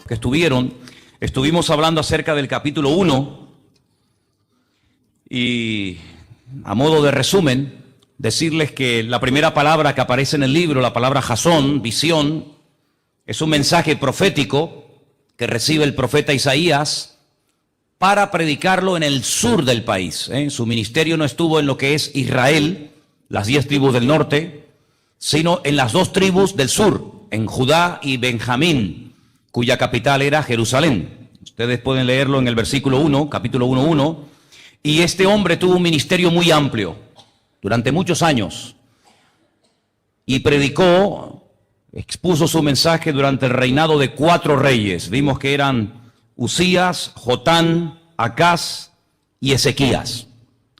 que estuvimos hablando acerca del capítulo 1 y a modo de resumen, decirles que la primera palabra que aparece en el libro, la palabra jasón, visión, es un mensaje profético que recibe el profeta Isaías para predicarlo en el sur del país. Su ministerio no estuvo en lo que es Israel, las 10 tribus del norte, sino en las 2 tribus del sur, en Judá y Benjamín, cuya capital era Jerusalén. Ustedes pueden leerlo en el versículo 1, capítulo 1:1. Y este hombre tuvo un ministerio muy amplio durante muchos años y predicó, expuso su mensaje durante el reinado de 4 reyes. Vimos que eran Usías, Jotán, Acaz y Ezequías.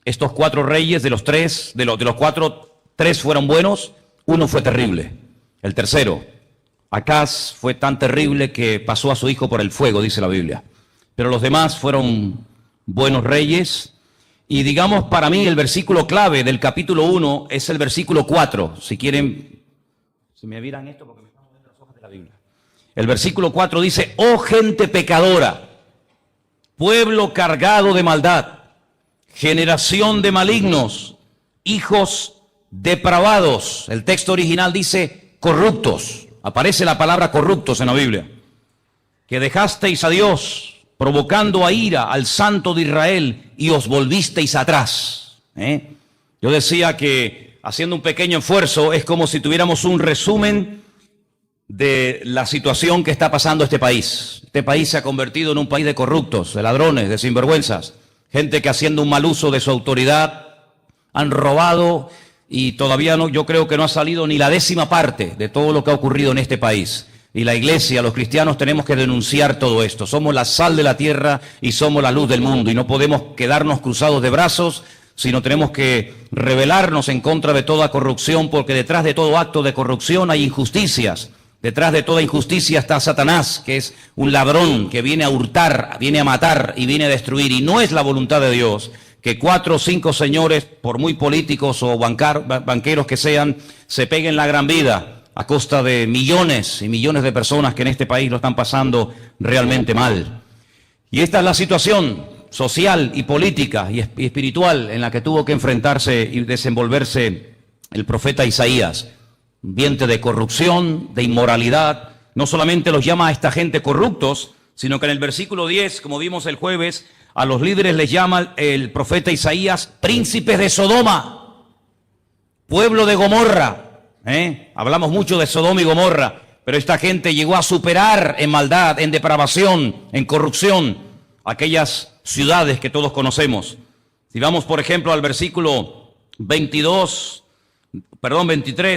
Estos 4 reyes, de los 4, 3 fueron buenos, 1 fue terrible. El tercero, Acaz, fue tan terrible que pasó a su hijo por el fuego, dice la Biblia. Pero los demás fueron buenos reyes. Y digamos, para mí el versículo clave del capítulo 1 es el versículo 4. Si quieren, si me miran esto porque me están moviendo las hojas de la Biblia. El versículo 4 dice: oh gente pecadora, pueblo cargado de maldad, generación de malignos, hijos depravados. El texto original dice corruptos. Aparece la palabra corruptos en la Biblia. Que dejasteis a Dios, provocando a ira al Santo de Israel, y os volvisteis atrás. Yo decía que, haciendo un pequeño esfuerzo, es como si tuviéramos un resumen de la situación que está pasando este país. Este país se ha convertido en un país de corruptos, de ladrones, de sinvergüenzas. Gente que, haciendo un mal uso de su autoridad, han robado, y todavía no, yo creo que no ha salido ni la 10ª parte de todo lo que ha ocurrido en este país. Y la iglesia, los cristianos, tenemos que denunciar todo esto. Somos la sal de la tierra y somos la luz del mundo. Y no podemos quedarnos cruzados de brazos, sino tenemos que rebelarnos en contra de toda corrupción, porque detrás de todo acto de corrupción hay injusticias. Detrás de toda injusticia está Satanás, que es un ladrón que viene a hurtar, viene a matar y viene a destruir. Y no es la voluntad de Dios que 4 o 5 señores, por muy políticos o banqueros que sean, se peguen la gran vida a costa de millones y millones de personas que en este país lo están pasando realmente mal. Y esta es la situación social y política y espiritual en la que tuvo que enfrentarse y desenvolverse el profeta Isaías. Ambiente de corrupción, de inmoralidad. No solamente los llama a esta gente corruptos, sino que en el versículo 10, como vimos el jueves, a los líderes les llama el profeta Isaías príncipes de Sodoma, pueblo de Gomorra. Hablamos mucho de Sodoma y Gomorra, pero esta gente llegó a superar en maldad, en depravación, en corrupción, aquellas ciudades que todos conocemos. Si vamos, por ejemplo, al versículo 23,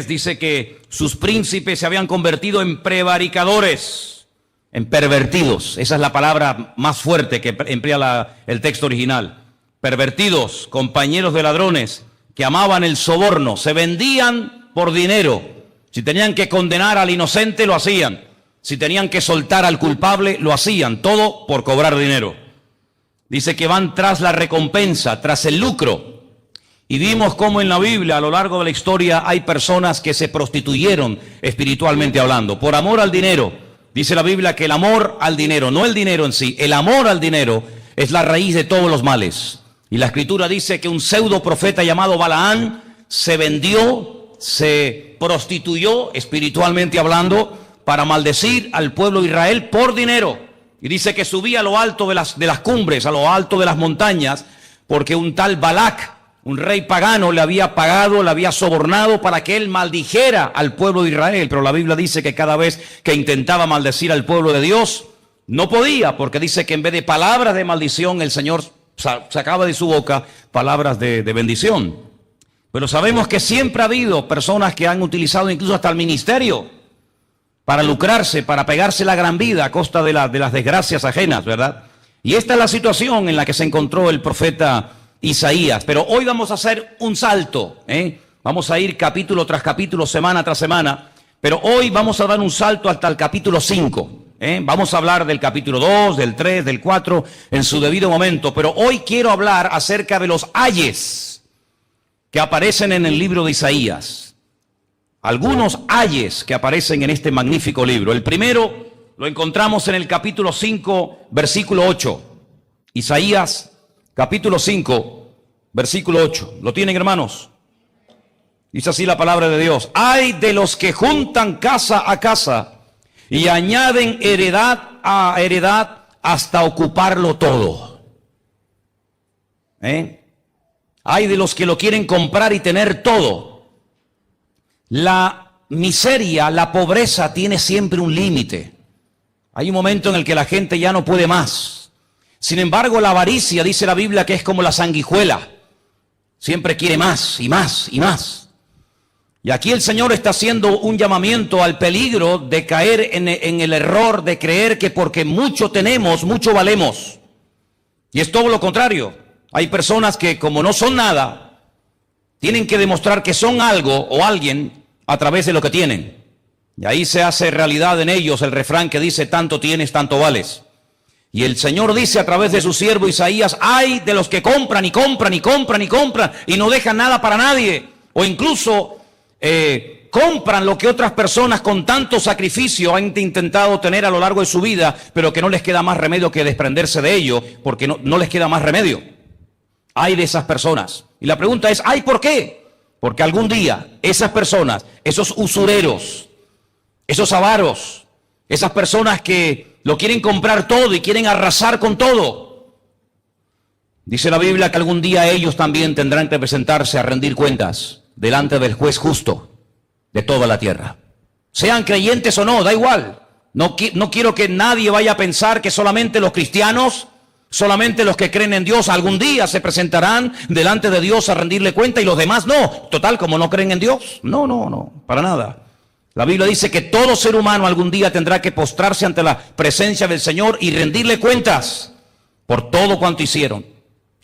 dice que sus príncipes se habían convertido en prevaricadores, en pervertidos. Esa es la palabra más fuerte que emplea el texto original. Pervertidos, compañeros de ladrones, que amaban el soborno, se vendían por dinero. Si tenían que condenar al inocente, lo hacían. Si tenían que soltar al culpable, lo hacían. Todo por cobrar dinero. Dice que van tras la recompensa, tras el lucro. Y vimos cómo en la Biblia, a lo largo de la historia, hay personas que se prostituyeron espiritualmente hablando, por amor al dinero. Dice la Biblia que el amor al dinero, no el dinero en sí, el amor al dinero es la raíz de todos los males. Y la Escritura dice que un pseudo profeta llamado Balaán se vendió, se prostituyó espiritualmente hablando para maldecir al pueblo de Israel por dinero. Y dice que subía a lo alto de las cumbres, a lo alto de las montañas, porque un tal Balac, un rey pagano, le había pagado, le había sobornado para que él maldijera al pueblo de Israel. Pero la Biblia dice que cada vez que intentaba maldecir al pueblo de Dios, no podía, porque dice que en vez de palabras de maldición, el Señor sacaba de su boca palabras de bendición. Pero sabemos que siempre ha habido personas que han utilizado incluso hasta el ministerio para lucrarse, para pegarse la gran vida a costa de las desgracias ajenas, ¿verdad? Y esta es la situación en la que se encontró el profeta Isaías. Pero hoy vamos a hacer un salto, Vamos a ir capítulo tras capítulo, semana tras semana, pero hoy vamos a dar un salto hasta el capítulo 5. Vamos a hablar del capítulo 2, del 3, del 4 en su debido momento, pero hoy quiero hablar acerca de los ayes que aparecen en el libro de Isaías. Algunos ayes que aparecen en este magnífico libro. El primero lo encontramos en el capítulo 5, versículo 8. Isaías, capítulo 5, versículo 8. ¿Lo tienen, hermanos? Dice así la palabra de Dios. Ay de los que juntan casa a casa y añaden heredad a heredad hasta ocuparlo todo. Ay de los que lo quieren comprar y tener todo. La miseria, la pobreza tiene siempre un límite. Hay un momento en el que la gente ya no puede más. Sin embargo, la avaricia, dice la Biblia, que es como la sanguijuela. Siempre quiere más y más y más. Y aquí el Señor está haciendo un llamamiento al peligro de caer en el error de creer que porque mucho tenemos, mucho valemos. Y es todo lo contrario. Hay personas que, como no son nada, tienen que demostrar que son algo o alguien a través de lo que tienen. Y ahí se hace realidad en ellos el refrán que dice: tanto tienes, tanto vales. Y el Señor dice a través de su siervo Isaías: ay de los que compran y compran y compran y compran y no dejan nada para nadie. O incluso compran lo que otras personas con tanto sacrificio han intentado tener a lo largo de su vida, pero que no les queda más remedio que desprenderse de ello, porque no les queda más remedio. Hay de esas personas. Y la pregunta es: ¿ay por qué? Porque algún día esas personas, esos usureros, esos avaros, esas personas que lo quieren comprar todo y quieren arrasar con todo, dice la Biblia que algún día ellos también tendrán que presentarse a rendir cuentas delante del juez justo de toda la tierra. Sean creyentes o no, da igual. No quiero que nadie vaya a pensar que solamente los cristianos, solamente los que creen en Dios algún día se presentarán delante de Dios a rendirle cuenta y los demás no. Total, como no creen en Dios. No, para nada. La Biblia dice que todo ser humano algún día tendrá que postrarse ante la presencia del Señor y rendirle cuentas por todo cuanto hicieron.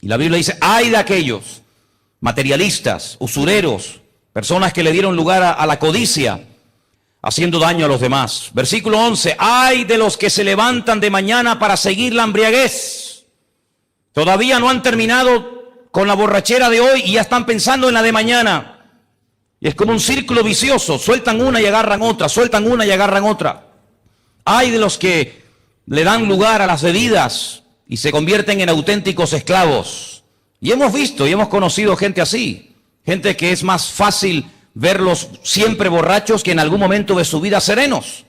Y la Biblia dice: ay de aquellos materialistas, usureros, personas que le dieron lugar a la codicia, haciendo daño a los demás. Versículo 11, ay de los que se levantan de mañana para seguir la embriaguez. Todavía no han terminado con la borrachera de hoy y ya están pensando en la de mañana. Y es como un círculo vicioso, sueltan una y agarran otra, sueltan una y agarran otra. Ay de los que le dan lugar a las bebidas y se convierten en auténticos esclavos. Y hemos visto y hemos conocido gente así, gente que es más fácil verlos siempre borrachos que en algún momento de su vida serenos.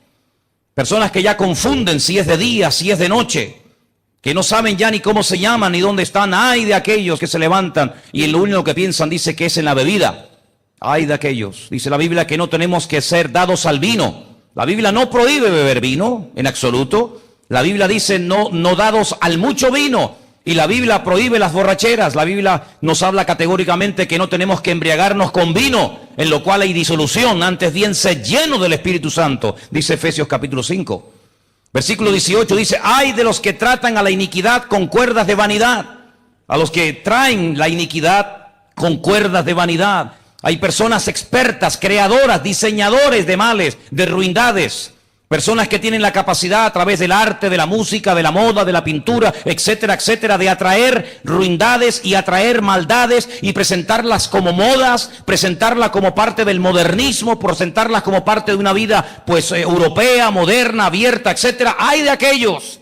Personas que ya confunden si es de día, si es de noche, que no saben ya ni cómo se llaman ni dónde están. Ay de aquellos que se levantan y lo único que piensan dice que es en la bebida. Ay de aquellos, dice la Biblia que no tenemos que ser dados al vino. La Biblia no prohíbe beber vino en absoluto. La Biblia dice no dados al mucho vino. Y la Biblia prohíbe las borracheras. La Biblia nos habla categóricamente que no tenemos que embriagarnos con vino, en lo cual hay disolución. Antes bien, sed lleno del Espíritu Santo, dice Efesios capítulo 5. Versículo 18 dice: ay de los que tratan a la iniquidad con cuerdas de vanidad. A los que traen la iniquidad con cuerdas de vanidad. Hay personas expertas, creadoras, diseñadores de males, de ruindades. Personas que tienen la capacidad a través del arte, de la música, de la moda, de la pintura, etcétera, etcétera, de atraer ruindades y atraer maldades y presentarlas como modas, presentarlas como parte del modernismo, presentarlas como parte de una vida pues europea, moderna, abierta, etcétera. Hay de aquellos,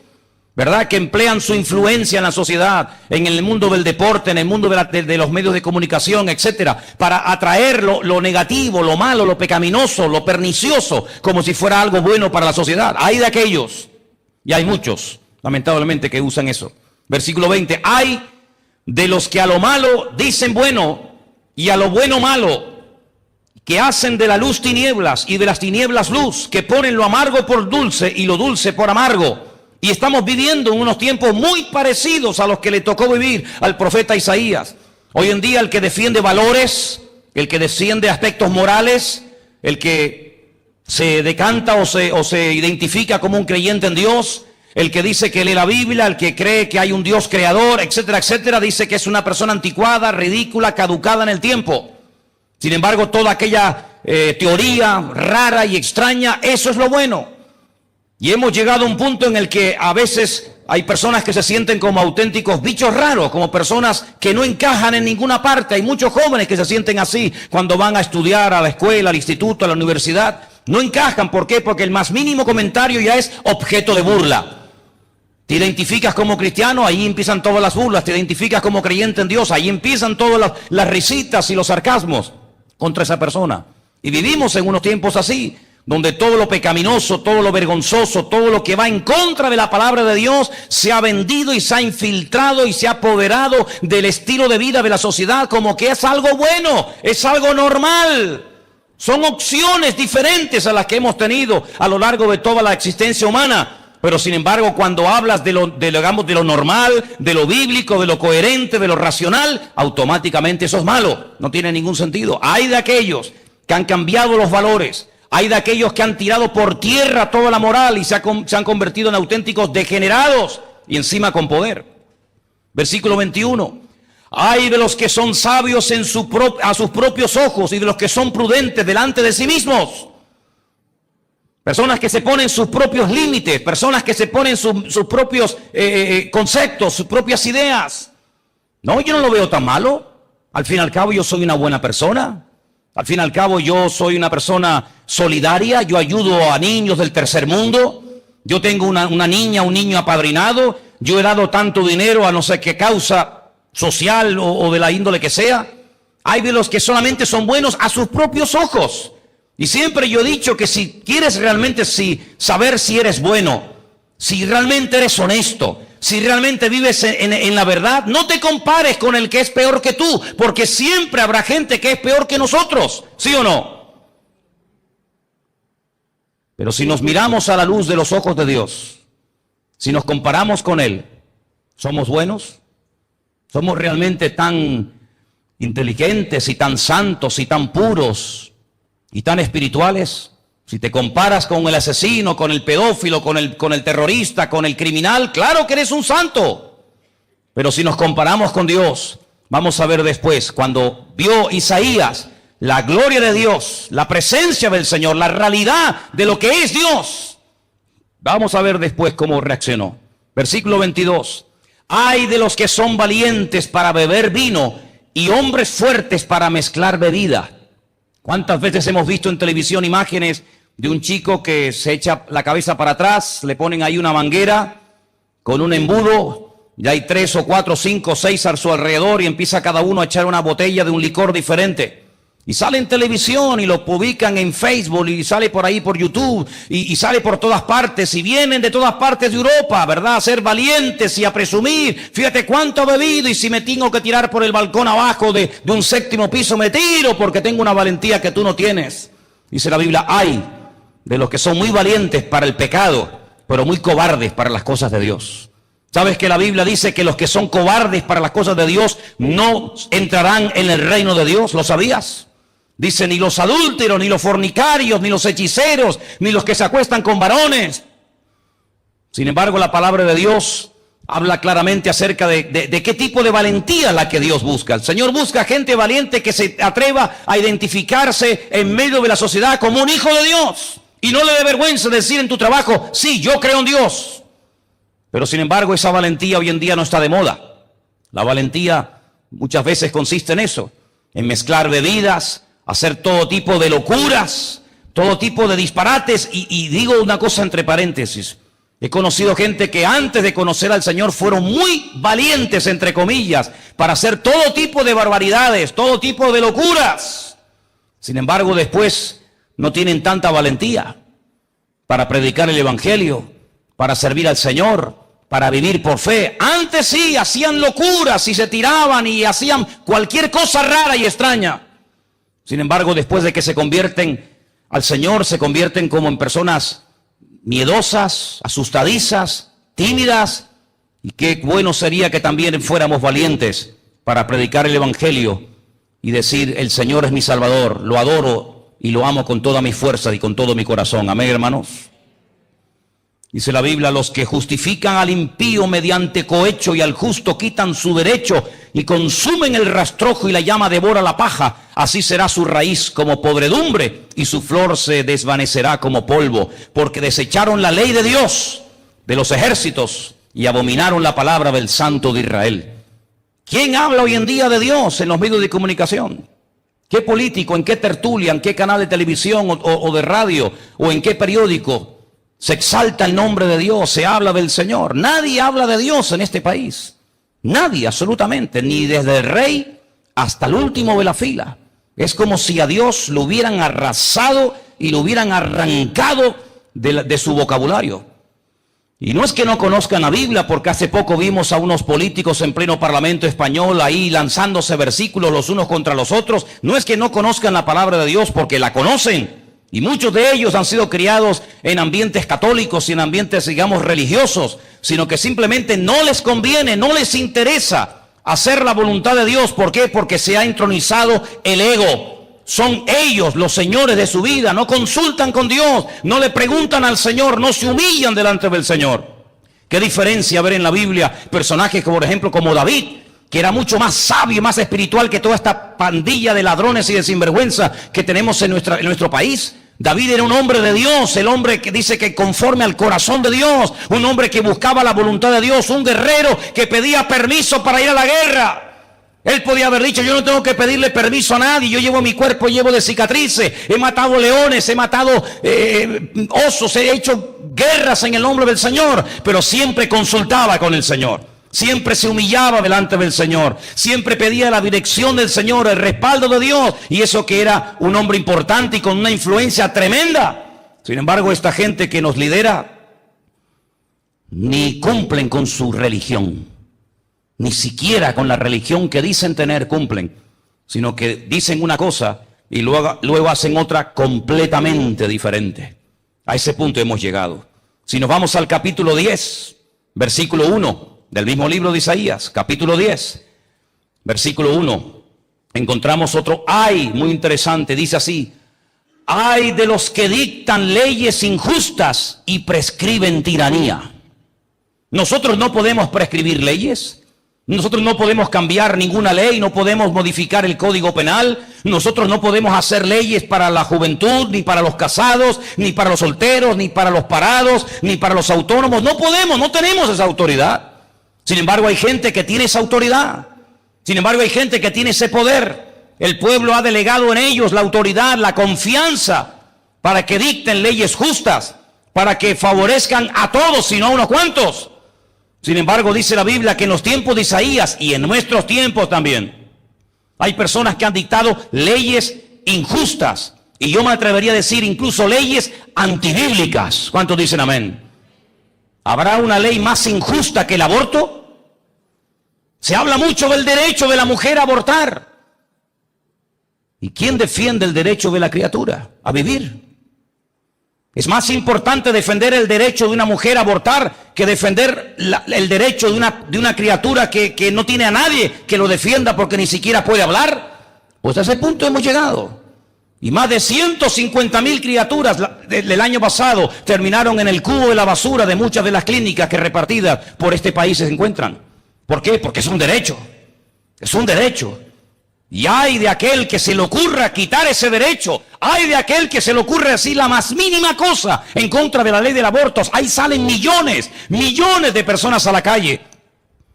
¿verdad?, que emplean su influencia en la sociedad, en el mundo del deporte, en el mundo de los medios de comunicación, etcétera, para atraer lo negativo, lo malo, lo pecaminoso, lo pernicioso, como si fuera algo bueno para la sociedad. Hay de aquellos, y hay muchos, lamentablemente, que usan eso. Versículo 20, hay de los que a lo malo dicen bueno, y a lo bueno malo, que hacen de la luz tinieblas, y de las tinieblas luz, que ponen lo amargo por dulce, y lo dulce por amargo. Y estamos viviendo en unos tiempos muy parecidos a los que le tocó vivir al profeta Isaías. Hoy en día el que defiende valores, el que defiende aspectos morales, el que se decanta o se identifica como un creyente en Dios, el que dice que lee la Biblia, el que cree que hay un Dios creador, etcétera, etcétera, dice que es una persona anticuada, ridícula, caducada en el tiempo. Sin embargo, toda aquella teoría rara y extraña, eso es lo bueno. Y hemos llegado a un punto en el que a veces hay personas que se sienten como auténticos bichos raros, como personas que no encajan en ninguna parte. Hay muchos jóvenes que se sienten así cuando van a estudiar a la escuela, al instituto, a la universidad. No encajan. ¿Por qué? Porque el más mínimo comentario ya es objeto de burla. Te identificas como cristiano, ahí empiezan todas las burlas. Te identificas como creyente en Dios, ahí empiezan todas las risitas y los sarcasmos contra esa persona. Y vivimos en unos tiempos así, donde todo lo pecaminoso, todo lo vergonzoso, todo lo que va en contra de la palabra de Dios se ha vendido y se ha infiltrado y se ha apoderado del estilo de vida de la sociedad como que es algo bueno, es algo normal. Son opciones diferentes a las que hemos tenido a lo largo de toda la existencia humana. Pero sin embargo, cuando hablas de lo normal, de lo bíblico, de lo coherente, de lo racional, automáticamente eso es malo. No tiene ningún sentido. Hay de aquellos que han cambiado los valores. Hay de aquellos que han tirado por tierra toda la moral y se han convertido en auténticos degenerados y encima con poder. Versículo 21. Hay de los que son sabios a sus propios ojos y de los que son prudentes delante de sí mismos. Personas que se ponen sus propios límites, personas que se ponen sus propios conceptos, sus propias ideas. No, yo no lo veo tan malo. Al fin y al cabo yo soy una buena persona. Al fin y al cabo yo soy una persona solidaria. Yo ayudo a niños del tercer mundo. Yo tengo una niña, un niño apadrinado. Yo he dado tanto dinero a no sé qué causa social o de la índole que sea. Hay de los que solamente son buenos a sus propios ojos. Y siempre yo he dicho que si quieres realmente saber si eres bueno, si realmente eres honesto, si realmente vives en la verdad, no te compares con el que es peor que tú, porque siempre habrá gente que es peor que nosotros, ¿sí o no? Pero si nos miramos a la luz de los ojos de Dios, si nos comparamos con Él, ¿somos buenos? ¿Somos realmente tan inteligentes y tan santos y tan puros y tan espirituales? Si te comparas con el asesino, con el pedófilo, con el terrorista, con el criminal, claro que eres un santo. Pero si nos comparamos con Dios, vamos a ver después, cuando vio Isaías la gloria de Dios, la presencia del Señor, la realidad de lo que es Dios, vamos a ver después cómo reaccionó. Versículo 22. Hay de los que son valientes para beber vino y hombres fuertes para mezclar bebida. ¿Cuántas veces hemos visto en televisión imágenes de un chico que se echa la cabeza para atrás, le ponen ahí una manguera con un embudo, ya hay 3 o 4, 5, 6 a su alrededor y empieza cada uno a echar una botella de un licor diferente? Y sale en televisión y lo publican en Facebook y sale por ahí por YouTube y sale por todas partes y vienen de todas partes de Europa, ¿verdad? A ser valientes y a presumir. Fíjate cuánto he bebido y si me tengo que tirar por el balcón abajo de un 7º piso me tiro porque tengo una valentía que tú no tienes. Dice la Biblia, hay de los que son muy valientes para el pecado, pero muy cobardes para las cosas de Dios. ¿Sabes que la Biblia dice que los que son cobardes para las cosas de Dios no entrarán en el reino de Dios? ¿Lo sabías? Dice, ni los adúlteros, ni los fornicarios, ni los hechiceros, ni los que se acuestan con varones. Sin embargo, la palabra de Dios habla claramente acerca de qué tipo de valentía la que Dios busca. El Señor busca gente valiente que se atreva a identificarse en medio de la sociedad como un hijo de Dios. Y no le dé vergüenza decir en tu trabajo, sí, yo creo en Dios. Pero sin embargo, esa valentía hoy en día no está de moda. La valentía muchas veces consiste en eso, en mezclar bebidas, hacer todo tipo de locuras, todo tipo de disparates. Y digo una cosa entre paréntesis. He conocido gente que antes de conocer al Señor fueron muy valientes, entre comillas, para hacer todo tipo de barbaridades, todo tipo de locuras. Sin embargo, después no tienen tanta valentía para predicar el Evangelio, para servir al Señor, para vivir por fe. Antes sí, hacían locuras y se tiraban y hacían cualquier cosa rara y extraña. Sin embargo, después de que se convierten al Señor, se convierten como en personas miedosas, asustadizas, tímidas. Y qué bueno sería que también fuéramos valientes para predicar el Evangelio y decir, el Señor es mi Salvador, lo adoro y lo amo con toda mi fuerza y con todo mi corazón. Amén, hermanos. Dice la Biblia, los que justifican al impío mediante cohecho y al justo quitan su derecho y consumen el rastrojo y la llama devora la paja. Así será su raíz como podredumbre y su flor se desvanecerá como polvo, porque desecharon la ley de Dios, de los ejércitos, y abominaron la palabra del Santo de Israel. ¿Quién habla hoy en día de Dios en los medios de comunicación? ¿Qué político, en qué tertulia, en qué canal de televisión o de radio o en qué periódico se exalta el nombre de Dios, se habla del Señor? Nadie habla de Dios en este país. Nadie, absolutamente, ni desde el rey hasta el último de la fila. Es como si a Dios lo hubieran arrasado y lo hubieran arrancado de su vocabulario. Y no es que no conozcan la Biblia, porque hace poco vimos a unos políticos en pleno Parlamento español ahí lanzándose versículos los unos contra los otros. No es que no conozcan la palabra de Dios, porque la conocen. Y muchos de ellos han sido criados en ambientes católicos y en ambientes, digamos, religiosos, sino que simplemente no les conviene, no les interesa hacer la voluntad de Dios. ¿Por qué? Porque se ha entronizado el ego. Son ellos los señores de su vida, no consultan con Dios, no le preguntan al Señor, no se humillan delante del Señor. ¿Qué diferencia ver en la Biblia personajes, por ejemplo, como David, que era mucho más sabio y más espiritual que toda esta pandilla de ladrones y de sinvergüenza que tenemos en nuestro país? David era un hombre de Dios, el hombre que dice que conforme al corazón de Dios, un hombre que buscaba la voluntad de Dios, un guerrero que pedía permiso para ir a la guerra. Él podía haber dicho: yo no tengo que pedirle permiso a nadie, yo llevo mi cuerpo llevo de cicatrices, he matado leones, he matado osos, he hecho guerras en el nombre del Señor. Pero siempre consultaba con el Señor, siempre se humillaba delante del Señor, siempre pedía la dirección del Señor, el respaldo de Dios, y eso que era un hombre importante y con una influencia tremenda. Sin embargo, esta gente que nos lidera ni cumplen con su religión. Ni siquiera con la religión que dicen tener cumplen, sino que dicen una cosa y luego hacen otra completamente diferente. A ese punto hemos llegado. Si nos vamos al capítulo 10, versículo 1 del mismo libro de Isaías, capítulo 10, versículo 1, encontramos otro ay muy interesante. Dice así: ay de los que dictan leyes injustas y prescriben tiranía. Nosotros no podemos prescribir leyes. Nosotros no podemos cambiar ninguna ley, no podemos modificar el Código Penal, nosotros no podemos hacer leyes para la juventud, ni para los casados, ni para los solteros, ni para los parados, ni para los autónomos. No podemos, no tenemos esa autoridad. Sin embargo, hay gente que tiene esa autoridad. Sin embargo, hay gente que tiene ese poder. El pueblo ha delegado en ellos la autoridad, la confianza, para que dicten leyes justas, para que favorezcan a todos y no a unos cuantos. Sin embargo, dice la Biblia que en los tiempos de Isaías y en nuestros tiempos también hay personas que han dictado leyes injustas, y yo me atrevería a decir incluso leyes antibíblicas. ¿Cuántos dicen amén? ¿Habrá una ley más injusta que el aborto? Se habla mucho del derecho de la mujer a abortar. ¿Y quién defiende el derecho de la criatura a vivir? Es más importante defender el derecho de una mujer a abortar que defender el derecho de una criatura que no tiene a nadie que lo defienda porque ni siquiera puede hablar. Pues a ese punto hemos llegado. Y más de 150,000 criaturas del año pasado terminaron en el cubo de la basura de muchas de las clínicas que repartidas por este país se encuentran. ¿Por qué? Porque es un derecho. Es un derecho. Y hay de aquel que se le ocurra quitar ese derecho. Hay de aquel que se le ocurra decir la más mínima cosa en contra de la ley del aborto. Ahí salen millones de personas a la calle.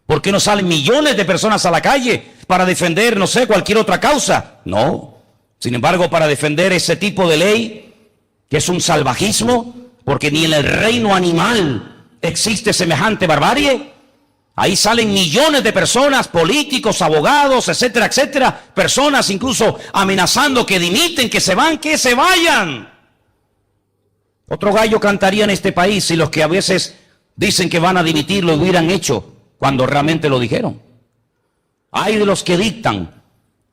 ¿Por qué no salen millones de personas a la calle para defender, no sé, cualquier otra causa? No. Sin embargo, para defender ese tipo de ley, que es un salvajismo, porque ni en el reino animal existe semejante barbarie. Ahí salen millones de personas, políticos, abogados, etcétera, etcétera. Personas incluso amenazando que dimiten, que se van, que se vayan. Otro gallo cantaría en este país si los que a veces dicen que van a dimitir lo hubieran hecho cuando realmente lo dijeron. Hay de los que dictan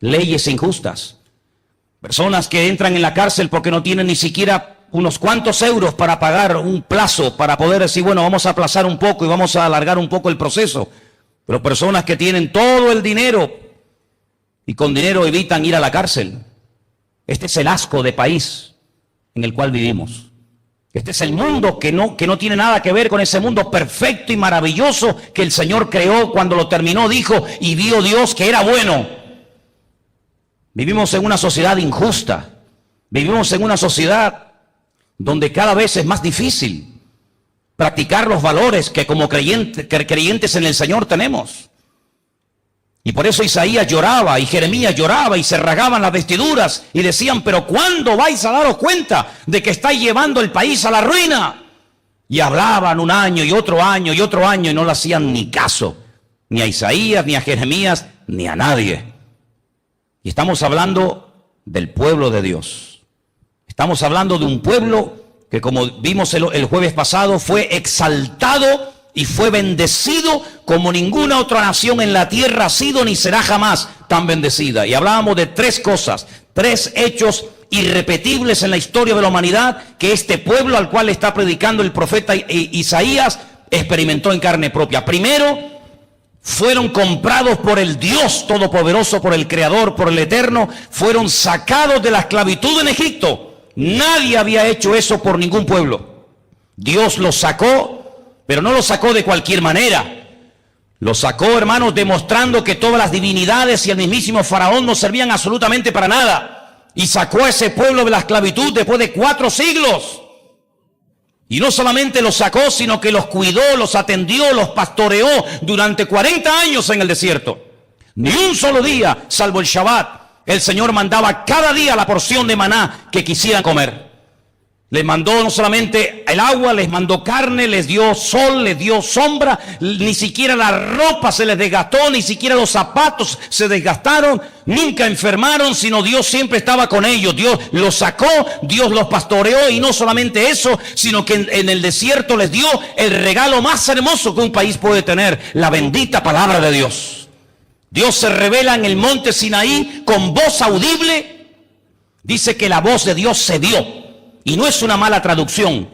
leyes injustas. Personas que entran en la cárcel porque no tienen ni siquiera unos cuantos euros para pagar un plazo, para poder decir, bueno, vamos a aplazar un poco y vamos a alargar un poco el proceso. Pero personas que tienen todo el dinero y con dinero evitan ir a la cárcel. Este es el asco de país en el cual vivimos. Este es el mundo que no tiene nada que ver con ese mundo perfecto y maravilloso que el Señor creó. Cuando lo terminó dijo, y vio Dios que era bueno. Vivimos en una sociedad injusta. Vivimos en una sociedad donde cada vez es más difícil practicar los valores que como creyentes en el Señor tenemos. Y por eso Isaías lloraba y Jeremías lloraba y se rasgaban las vestiduras y decían, pero ¿cuándo vais a daros cuenta de que estáis llevando el país a la ruina? Y hablaban un año y otro año y otro año y no le hacían ni caso, ni a Isaías, ni a Jeremías, ni a nadie. Y estamos hablando del pueblo de Dios. Estamos hablando de un pueblo que, como vimos el jueves pasado, fue exaltado y fue bendecido como ninguna otra nación en la tierra ha sido ni será jamás tan bendecida. Y hablábamos de tres cosas, tres hechos irrepetibles en la historia de la humanidad que este pueblo al cual está predicando el profeta Isaías experimentó en carne propia. Primero, fueron comprados por el Dios Todopoderoso, por el Creador, por el Eterno, fueron sacados de la esclavitud en Egipto. Nadie había hecho eso por ningún pueblo. Dios los sacó, pero no los sacó de cualquier manera. Los sacó, hermanos, demostrando que todas las divinidades y el mismísimo Faraón no servían absolutamente para nada. Y sacó a ese pueblo de la esclavitud después de 4 siglos. Y no solamente los sacó, sino que los cuidó, los atendió, los pastoreó durante 40 años en el desierto. Ni un solo día, salvo el Shabbat, el Señor mandaba cada día la porción de maná que quisieran comer. Les mandó no solamente el agua, les mandó carne, les dio sol, les dio sombra, ni siquiera la ropa se les desgastó, ni siquiera los zapatos se desgastaron, nunca enfermaron, sino Dios siempre estaba con ellos. Dios los sacó, Dios los pastoreó, y no solamente eso, sino que en el desierto les dio el regalo más hermoso que un país puede tener, la bendita palabra de Dios. Dios se revela en el monte Sinaí con voz audible. Dice que la voz de Dios se dio. Y no es una mala traducción.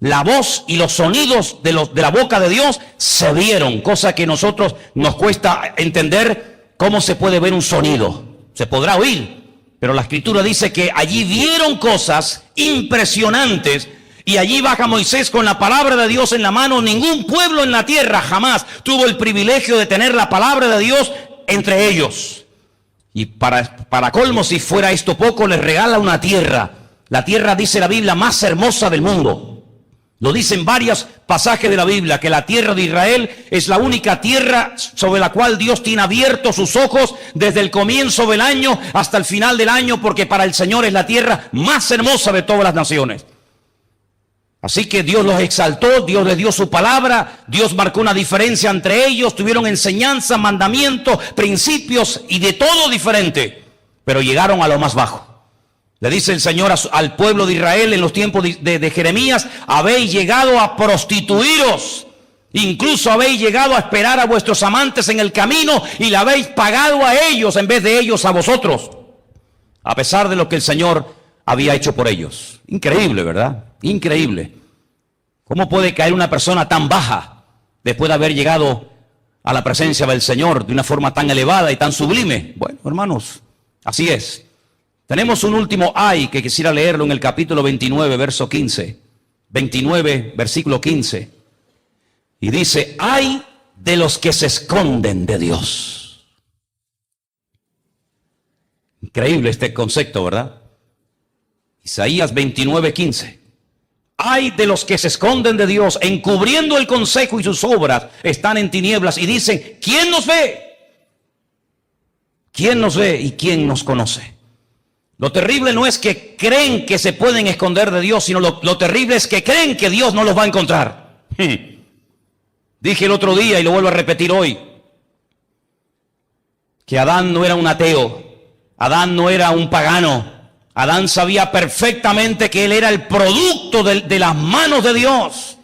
La voz y los sonidos de la boca de Dios se vieron, cosa que a nosotros nos cuesta entender cómo se puede ver un sonido. Se podrá oír, pero la Escritura dice que allí vieron cosas impresionantes. Y allí baja Moisés con la palabra de Dios en la mano. Ningún pueblo en la tierra jamás tuvo el privilegio de tener la palabra de Dios entre ellos. Y para colmo, si fuera esto poco, les regala una tierra. La tierra, dice la Biblia, más hermosa del mundo. Lo dicen varios pasajes de la Biblia, que la tierra de Israel es la única tierra sobre la cual Dios tiene abiertos sus ojos desde el comienzo del año hasta el final del año, porque para el Señor es la tierra más hermosa de todas las naciones. Así que Dios los exaltó, Dios les dio su palabra, Dios marcó una diferencia entre ellos, tuvieron enseñanza, mandamientos, principios y de todo diferente, pero llegaron a lo más bajo. Le dice el Señor al pueblo de Israel en los tiempos de Jeremías: habéis llegado a prostituiros, incluso habéis llegado a esperar a vuestros amantes en el camino y le habéis pagado a ellos en vez de ellos a vosotros, a pesar de lo que el Señor había hecho por ellos. Increíble, ¿verdad? Increíble. ¿Cómo puede caer una persona tan baja después de haber llegado a la presencia del Señor de una forma tan elevada y tan sublime? Bueno, hermanos, así es. Tenemos un último ay que quisiera leerlo en el capítulo 29, verso 15. 29, versículo 15. Y dice: ay de los que se esconden de Dios. Increíble este concepto, ¿verdad? Isaías 29, 15. Ay de los que se esconden de Dios, encubriendo el consejo, y sus obras están en tinieblas. Y dicen: ¿quién nos ve? ¿Quién nos ve y quién nos conoce? Lo terrible no es que creen que se pueden esconder de Dios, sino lo terrible es que creen que Dios no los va a encontrar. Dije el otro día y lo vuelvo a repetir hoy, que Adán no era un ateo, Adán no era un pagano. Adán sabía perfectamente que él era el producto de las manos de Dios.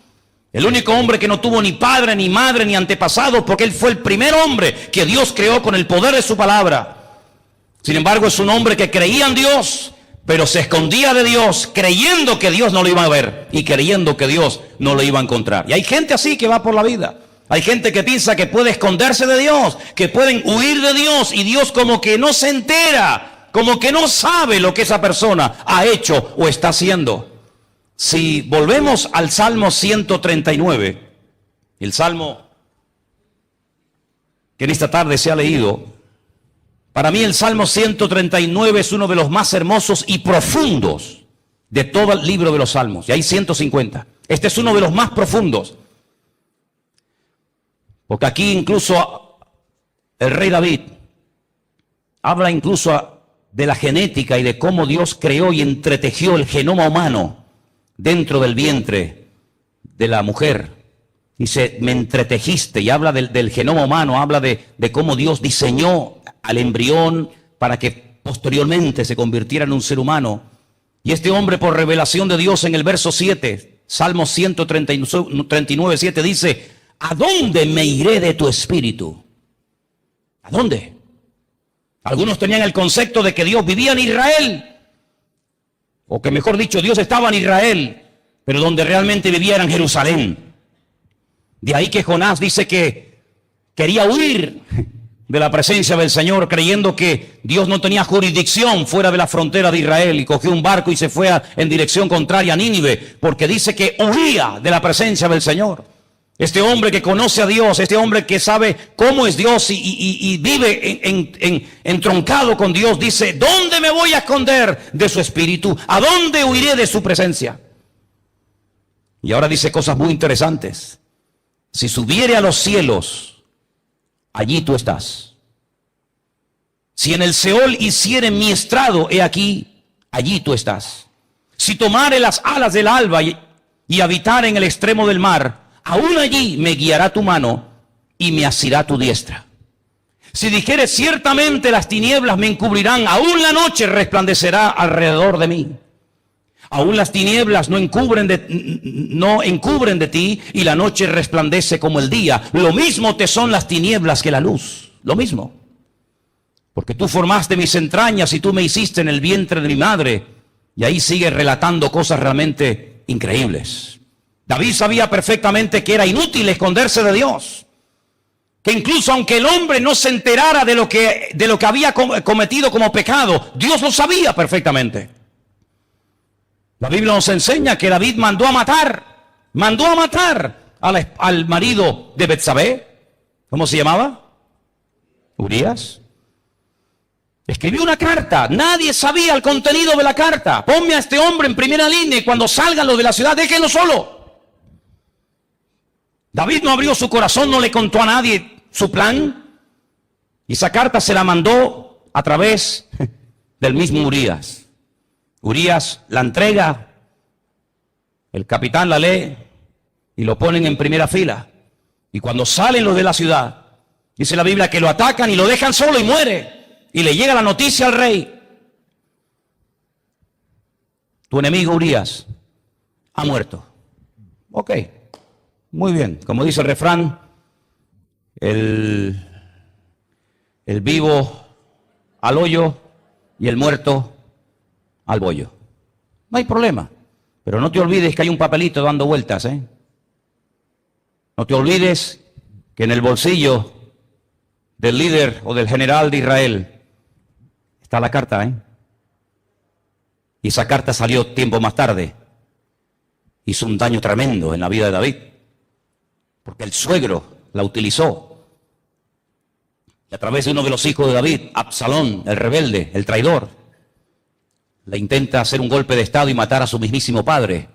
El único hombre que no tuvo ni padre, ni madre, ni antepasado, porque él fue el primer hombre que Dios creó con el poder de su palabra. Sin embargo, es un hombre que creía en Dios, pero se escondía de Dios, creyendo que Dios no lo iba a ver y creyendo que Dios no lo iba a encontrar. Y hay gente así que va por la vida. Hay gente que piensa que puede esconderse de Dios, que pueden huir de Dios, y Dios como que no se entera, como que no sabe lo que esa persona ha hecho o está haciendo. Si volvemos al Salmo 139, el Salmo que en esta tarde se ha leído, para mí el Salmo 139 es uno de los más hermosos y profundos de todo el libro de los Salmos. Y hay 150. Este es uno de los más profundos. Porque aquí incluso el rey David habla incluso de la genética y de cómo Dios creó y entretejió el genoma humano dentro del vientre de la mujer. Dice, me entretejiste, y habla del genoma humano, habla de cómo Dios diseñó al embrión para que posteriormente se convirtiera en un ser humano. Y este hombre, por revelación de Dios, en el verso 7, Salmo 139, 7, dice, ¿a dónde me iré de tu espíritu? ¿A dónde? Algunos tenían el concepto de que Dios vivía en Israel, o que mejor dicho, Dios estaba en Israel, pero donde realmente vivía era en Jerusalén. De ahí que Jonás dice que quería huir de la presencia del Señor, creyendo que Dios no tenía jurisdicción fuera de la frontera de Israel, y cogió un barco y se fue en dirección contraria a Nínive, porque dice que huía de la presencia del Señor. Este hombre que conoce a Dios, este hombre que sabe cómo es Dios y vive entroncado con Dios, dice, ¿dónde me voy a esconder de su espíritu? ¿A dónde huiré de su presencia? Y ahora dice cosas muy interesantes. Si subiere a los cielos, allí tú estás. Si en el Seol hiciere mi estrado, he aquí, allí tú estás. Si tomare las alas del alba y habitar en el extremo del mar, aún allí me guiará tu mano y me asirá tu diestra. Si dijere, ciertamente las tinieblas me encubrirán, aún la noche resplandecerá alrededor de mí. Aún las tinieblas no encubren de ti, y la noche resplandece como el día. Lo mismo te son las tinieblas que la luz. Lo mismo. Porque tú formaste mis entrañas y tú me hiciste en el vientre de mi madre. Y ahí sigue relatando cosas realmente increíbles. David sabía perfectamente que era inútil esconderse de Dios. Que incluso aunque el hombre no se enterara de lo que había cometido como pecado, Dios lo sabía perfectamente. La Biblia nos enseña que David mandó a matar al marido de Betsabé. ¿Cómo se llamaba? Urías. Escribió una carta. Nadie sabía el contenido de la carta. Ponme a este hombre en primera línea y cuando salgan los de la ciudad, déjenlo solo. David no abrió su corazón, no le contó a nadie su plan. Y esa carta se la mandó a través del mismo Urías. Urías la entrega, el capitán la lee y lo ponen en primera fila. Y cuando salen los de la ciudad, dice la Biblia que lo atacan y lo dejan solo y muere. Y le llega la noticia al rey. Tu enemigo Urías ha muerto. Ok, muy bien. Como dice el refrán, el vivo al hoyo y el muerto al bollo. No hay problema. Pero no te olvides que hay un papelito dando vueltas, ¿eh? No te olvides que en el bolsillo del líder o del general de Israel está la carta, ¿eh? Y esa carta salió tiempo más tarde. Hizo un daño tremendo en la vida de David. Porque el suegro la utilizó. Y a través de uno de los hijos de David, Absalón, el rebelde, el traidor, le intenta hacer un golpe de estado y matar a su mismísimo padre.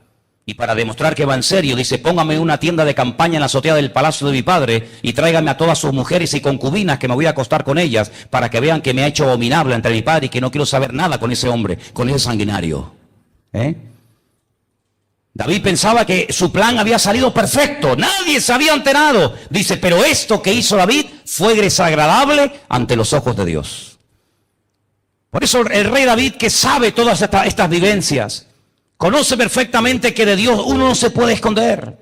Y para demostrar que va en serio, dice, póngame una tienda de campaña en la azotea del palacio de mi padre y tráigame a todas sus mujeres y concubinas que me voy a acostar con ellas para que vean que me ha hecho abominable ante mi padre y que no quiero saber nada con ese hombre, con ese sanguinario. David pensaba que su plan había salido perfecto, nadie se había enterado. Dice, pero esto que hizo David fue desagradable ante los ojos de Dios. Por eso el rey David, que sabe todas estas vivencias, conoce perfectamente que de Dios uno no se puede esconder.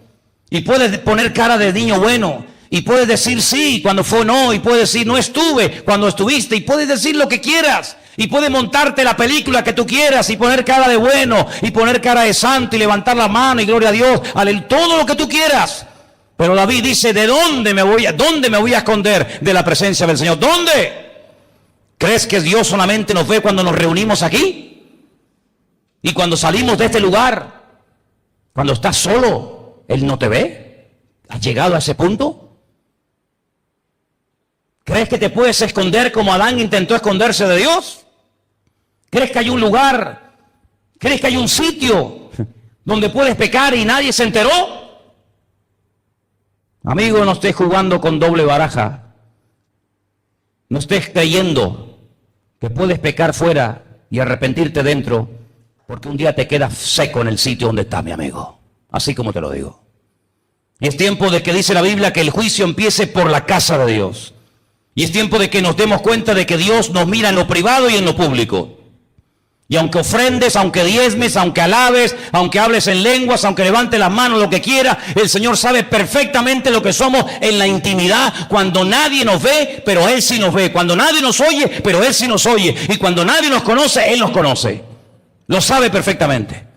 Y puede poner cara de niño bueno. Y puede decir sí cuando fue no. Y puede decir no estuve cuando estuviste. Y puedes decir lo que quieras. Y puede montarte la película que tú quieras. Y poner cara de bueno. Y poner cara de santo. Y levantar la mano. Y gloria a Dios. Todo lo que tú quieras. Pero David dice, ¿dónde me voy a esconder de la presencia del Señor? ¿Dónde? ¿Crees que Dios solamente nos ve cuando nos reunimos aquí? Y cuando salimos de este lugar, cuando estás solo, Él no te ve. ¿Has llegado a ese punto? ¿Crees que te puedes esconder como Adán intentó esconderse de Dios? ¿Crees que hay un lugar? ¿Crees que hay un sitio donde puedes pecar y nadie se enteró? Amigo, no estés jugando con doble baraja. No estés creyendo que puedes pecar fuera y arrepentirte dentro, porque un día te quedas seco en el sitio donde está, mi amigo. Así como te lo digo. Y es tiempo de que dice la Biblia que el juicio empiece por la casa de Dios. Y es tiempo de que nos demos cuenta de que Dios nos mira en lo privado y en lo público. Y aunque ofrendes, aunque diezmes, aunque alabes, aunque hables en lenguas, aunque levantes las manos, lo que quiera, el Señor sabe perfectamente lo que somos en la intimidad, cuando nadie nos ve, pero Él sí nos ve, cuando nadie nos oye, pero Él sí nos oye, y cuando nadie nos conoce, Él nos conoce. Lo sabe perfectamente.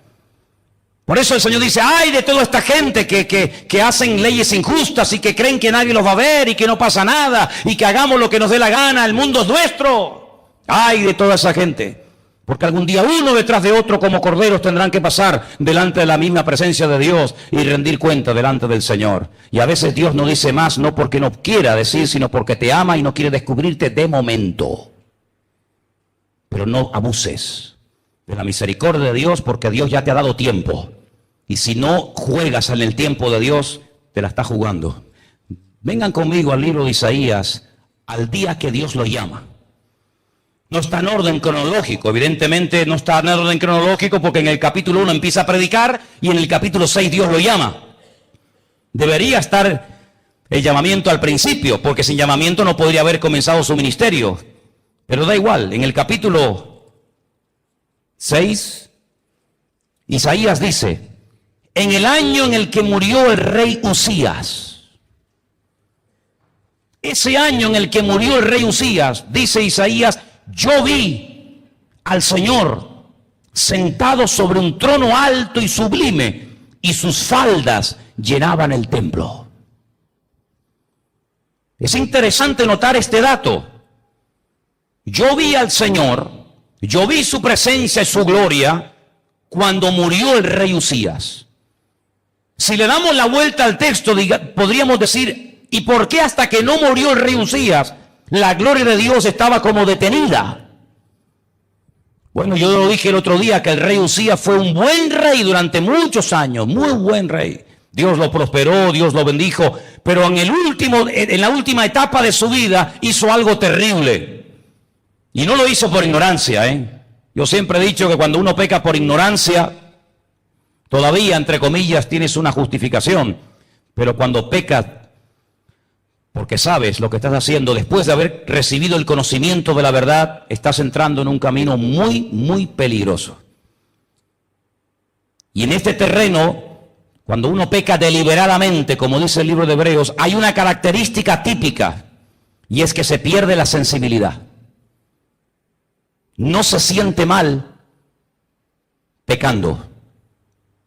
Por eso el Señor dice, ay de toda esta gente que hacen leyes injustas y que creen que nadie los va a ver y que no pasa nada y que hagamos lo que nos dé la gana, el mundo es nuestro. Ay de toda esa gente. Porque algún día uno detrás de otro como corderos tendrán que pasar delante de la misma presencia de Dios y rendir cuenta delante del Señor. Y a veces Dios no dice más, no porque no quiera decir, sino porque te ama y no quiere descubrirte de momento. Pero no abuses de la misericordia de Dios, porque Dios ya te ha dado tiempo. Y si no juegas en el tiempo de Dios, te la está jugando. Vengan conmigo al libro de Isaías, al día que Dios lo llama. No está en orden cronológico, evidentemente no está en orden cronológico porque en el capítulo 1 empieza a predicar y en el capítulo 6 Dios lo llama. Debería estar el llamamiento al principio, porque sin llamamiento no podría haber comenzado su ministerio. Pero da igual, en el capítulo 6, Isaías dice, en el año en el que murió el rey Usías, ese año en el que murió el rey Usías, dice Isaías, yo vi al Señor sentado sobre un trono alto y sublime, y sus faldas llenaban el templo. Es interesante notar este dato. Yo vi al Señor, yo vi su presencia y su gloria cuando murió el rey Usías. Si le damos la vuelta al texto, podríamos decir, ¿y por qué hasta que no murió el rey Usías la gloria de Dios estaba como detenida? Bueno, yo lo dije el otro día que el rey Usías fue un buen rey durante muchos años, muy buen rey. Dios lo prosperó, Dios lo bendijo, pero en la última etapa de su vida hizo algo terrible. Y no lo hizo por ignorancia, Yo siempre he dicho que cuando uno peca por ignorancia, todavía, entre comillas, tienes una justificación. Pero cuando pecas porque sabes lo que estás haciendo, después de haber recibido el conocimiento de la verdad, estás entrando en un camino muy, muy peligroso. Y en este terreno, cuando uno peca deliberadamente, como dice el libro de Hebreos, hay una característica típica, y es que se pierde la sensibilidad. No se siente mal pecando.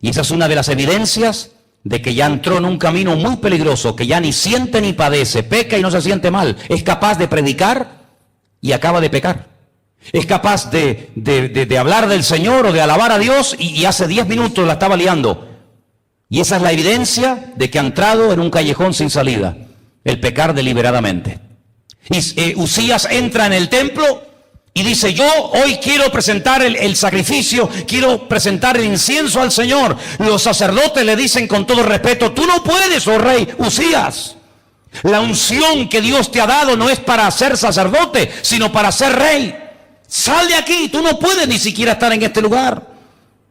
Y esa es una de las evidencias de que ya entró en un camino muy peligroso, que ya ni siente ni padece, peca y no se siente mal. Es capaz de predicar y acaba de pecar. Es capaz de hablar del Señor o de alabar a Dios y hace 10 minutos la estaba liando. Y esa es la evidencia de que ha entrado en un callejón sin salida, el pecar deliberadamente. Y Usías entra en el templo y dice, yo hoy quiero presentar el sacrificio, quiero presentar el incienso al Señor. Los sacerdotes le dicen con todo respeto, tú no puedes, oh rey Usías. La unción que Dios te ha dado no es para ser sacerdote, sino para ser rey. Sal de aquí, tú no puedes ni siquiera estar en este lugar.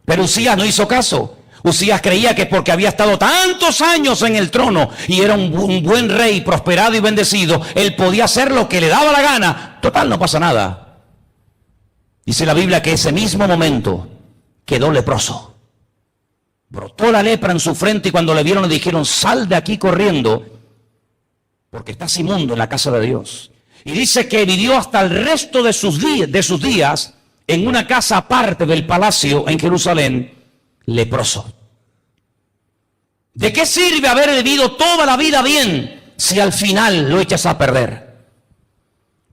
Pero Usías no hizo caso. Usías creía que porque había estado tantos años en el trono y era un buen rey, prosperado y bendecido, él podía hacer lo que le daba la gana. Total, no pasa nada. Dice la Biblia que ese mismo momento quedó leproso. Brotó la lepra en su frente y cuando le vieron le dijeron, sal de aquí corriendo, porque estás inmundo en la casa de Dios. Y dice que vivió hasta el resto de sus días en una casa aparte del palacio en Jerusalén, leproso. ¿De qué sirve haber vivido toda la vida bien si al final lo echas a perder?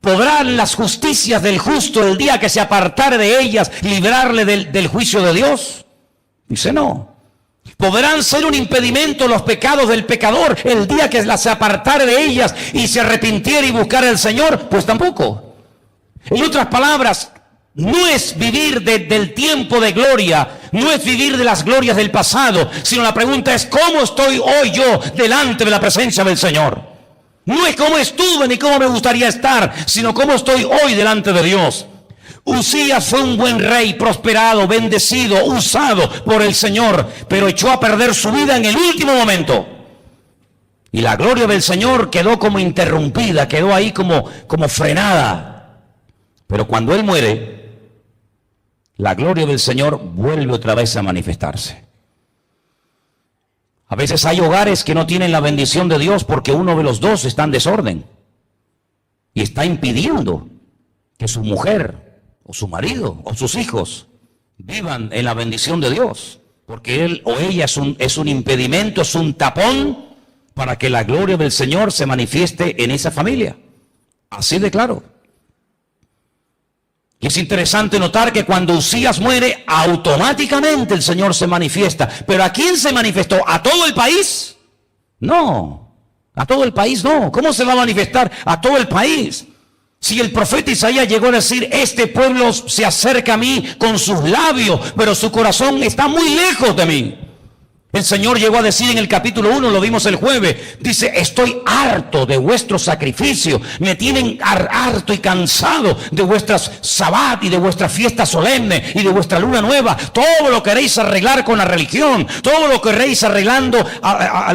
¿Podrán las justicias del justo el día que se apartare de ellas librarle del juicio de Dios? Dice no. ¿Podrán ser un impedimento los pecados del pecador el día que se apartare de ellas y se arrepintiera y buscara al Señor? Pues tampoco. En otras palabras, no es vivir del tiempo de gloria, no es vivir de las glorias del pasado, sino la pregunta es, ¿cómo estoy hoy yo delante de la presencia del Señor? No es cómo estuve ni cómo me gustaría estar, sino cómo estoy hoy delante de Dios. Uzías fue un buen rey, prosperado, bendecido, usado por el Señor, pero echó a perder su vida en el último momento. Y la gloria del Señor quedó como interrumpida, quedó ahí como frenada. Pero cuando Él muere, la gloria del Señor vuelve otra vez a manifestarse. A veces hay hogares que no tienen la bendición de Dios porque uno de los dos está en desorden y está impidiendo que su mujer o su marido o sus hijos vivan en la bendición de Dios, porque él o ella es un impedimento, es un tapón para que la gloria del Señor se manifieste en esa familia. Así de claro. Y es interesante notar que cuando Uzías muere, automáticamente el Señor se manifiesta. ¿Pero a quién se manifestó? ¿A todo el país? No, a todo el país no. ¿Cómo se va a manifestar a todo el país? Si el profeta Isaías llegó a decir, este pueblo se acerca a mí con sus labios, pero su corazón está muy lejos de mí. El Señor llegó a decir en el capítulo 1, lo vimos el jueves, dice, estoy harto de vuestros sacrificios, me tienen harto y cansado de vuestras sabbat y de vuestras fiestas solemnes y de vuestra luna nueva. Todo lo queréis arreglar con la religión, todo lo queréis arreglando,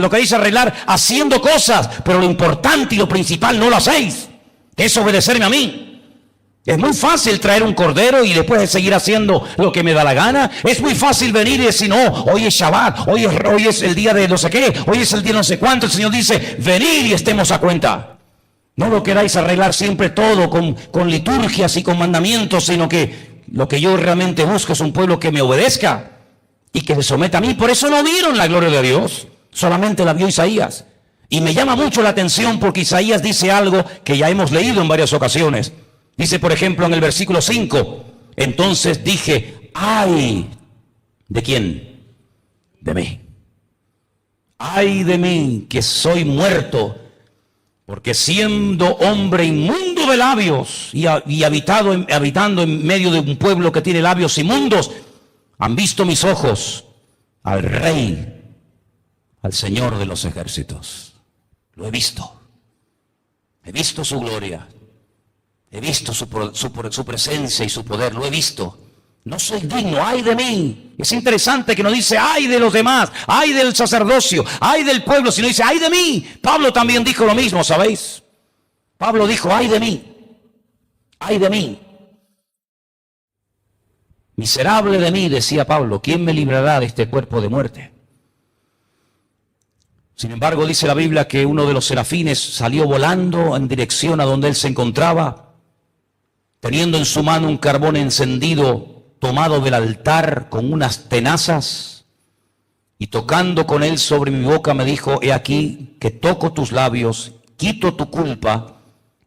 lo queréis arreglar haciendo cosas, pero lo importante y lo principal no lo hacéis, que es obedecerme a mí. Es muy fácil traer un cordero y después seguir haciendo lo que me da la gana. Es muy fácil venir y decir, no, hoy es Shabbat, hoy es el día de no sé qué, hoy es el día no sé cuánto. El Señor dice, venid y estemos a cuenta. No lo queráis arreglar siempre todo con liturgias y con mandamientos, sino que lo que yo realmente busco es un pueblo que me obedezca y que se someta a mí. Por eso no vieron la gloria de Dios, solamente la vio Isaías. Y me llama mucho la atención porque Isaías dice algo que ya hemos leído en varias ocasiones. Dice, por ejemplo, en el versículo 5, entonces dije, ¡ay! ¿De quién? De mí. ¡Ay de mí, que soy muerto! Porque siendo hombre inmundo de labios y habitando en medio de un pueblo que tiene labios inmundos, han visto mis ojos al Rey, al Señor de los ejércitos. Lo he visto. He visto su gloria. He visto su presencia y su poder, lo he visto. No soy digno, ay de mí. Es interesante que no dice, ay de los demás, ay del sacerdocio, ay del pueblo, sino dice, ay de mí. Pablo también dijo lo mismo, ¿sabéis? Pablo dijo, ay de mí, ay de mí. Miserable de mí, decía Pablo, ¿quién me librará de este cuerpo de muerte? Sin embargo, dice la Biblia que uno de los serafines salió volando en dirección a donde él se encontraba, teniendo en su mano un carbón encendido tomado del altar con unas tenazas, y tocando con él sobre mi boca me dijo, he aquí que toco tus labios, quito tu culpa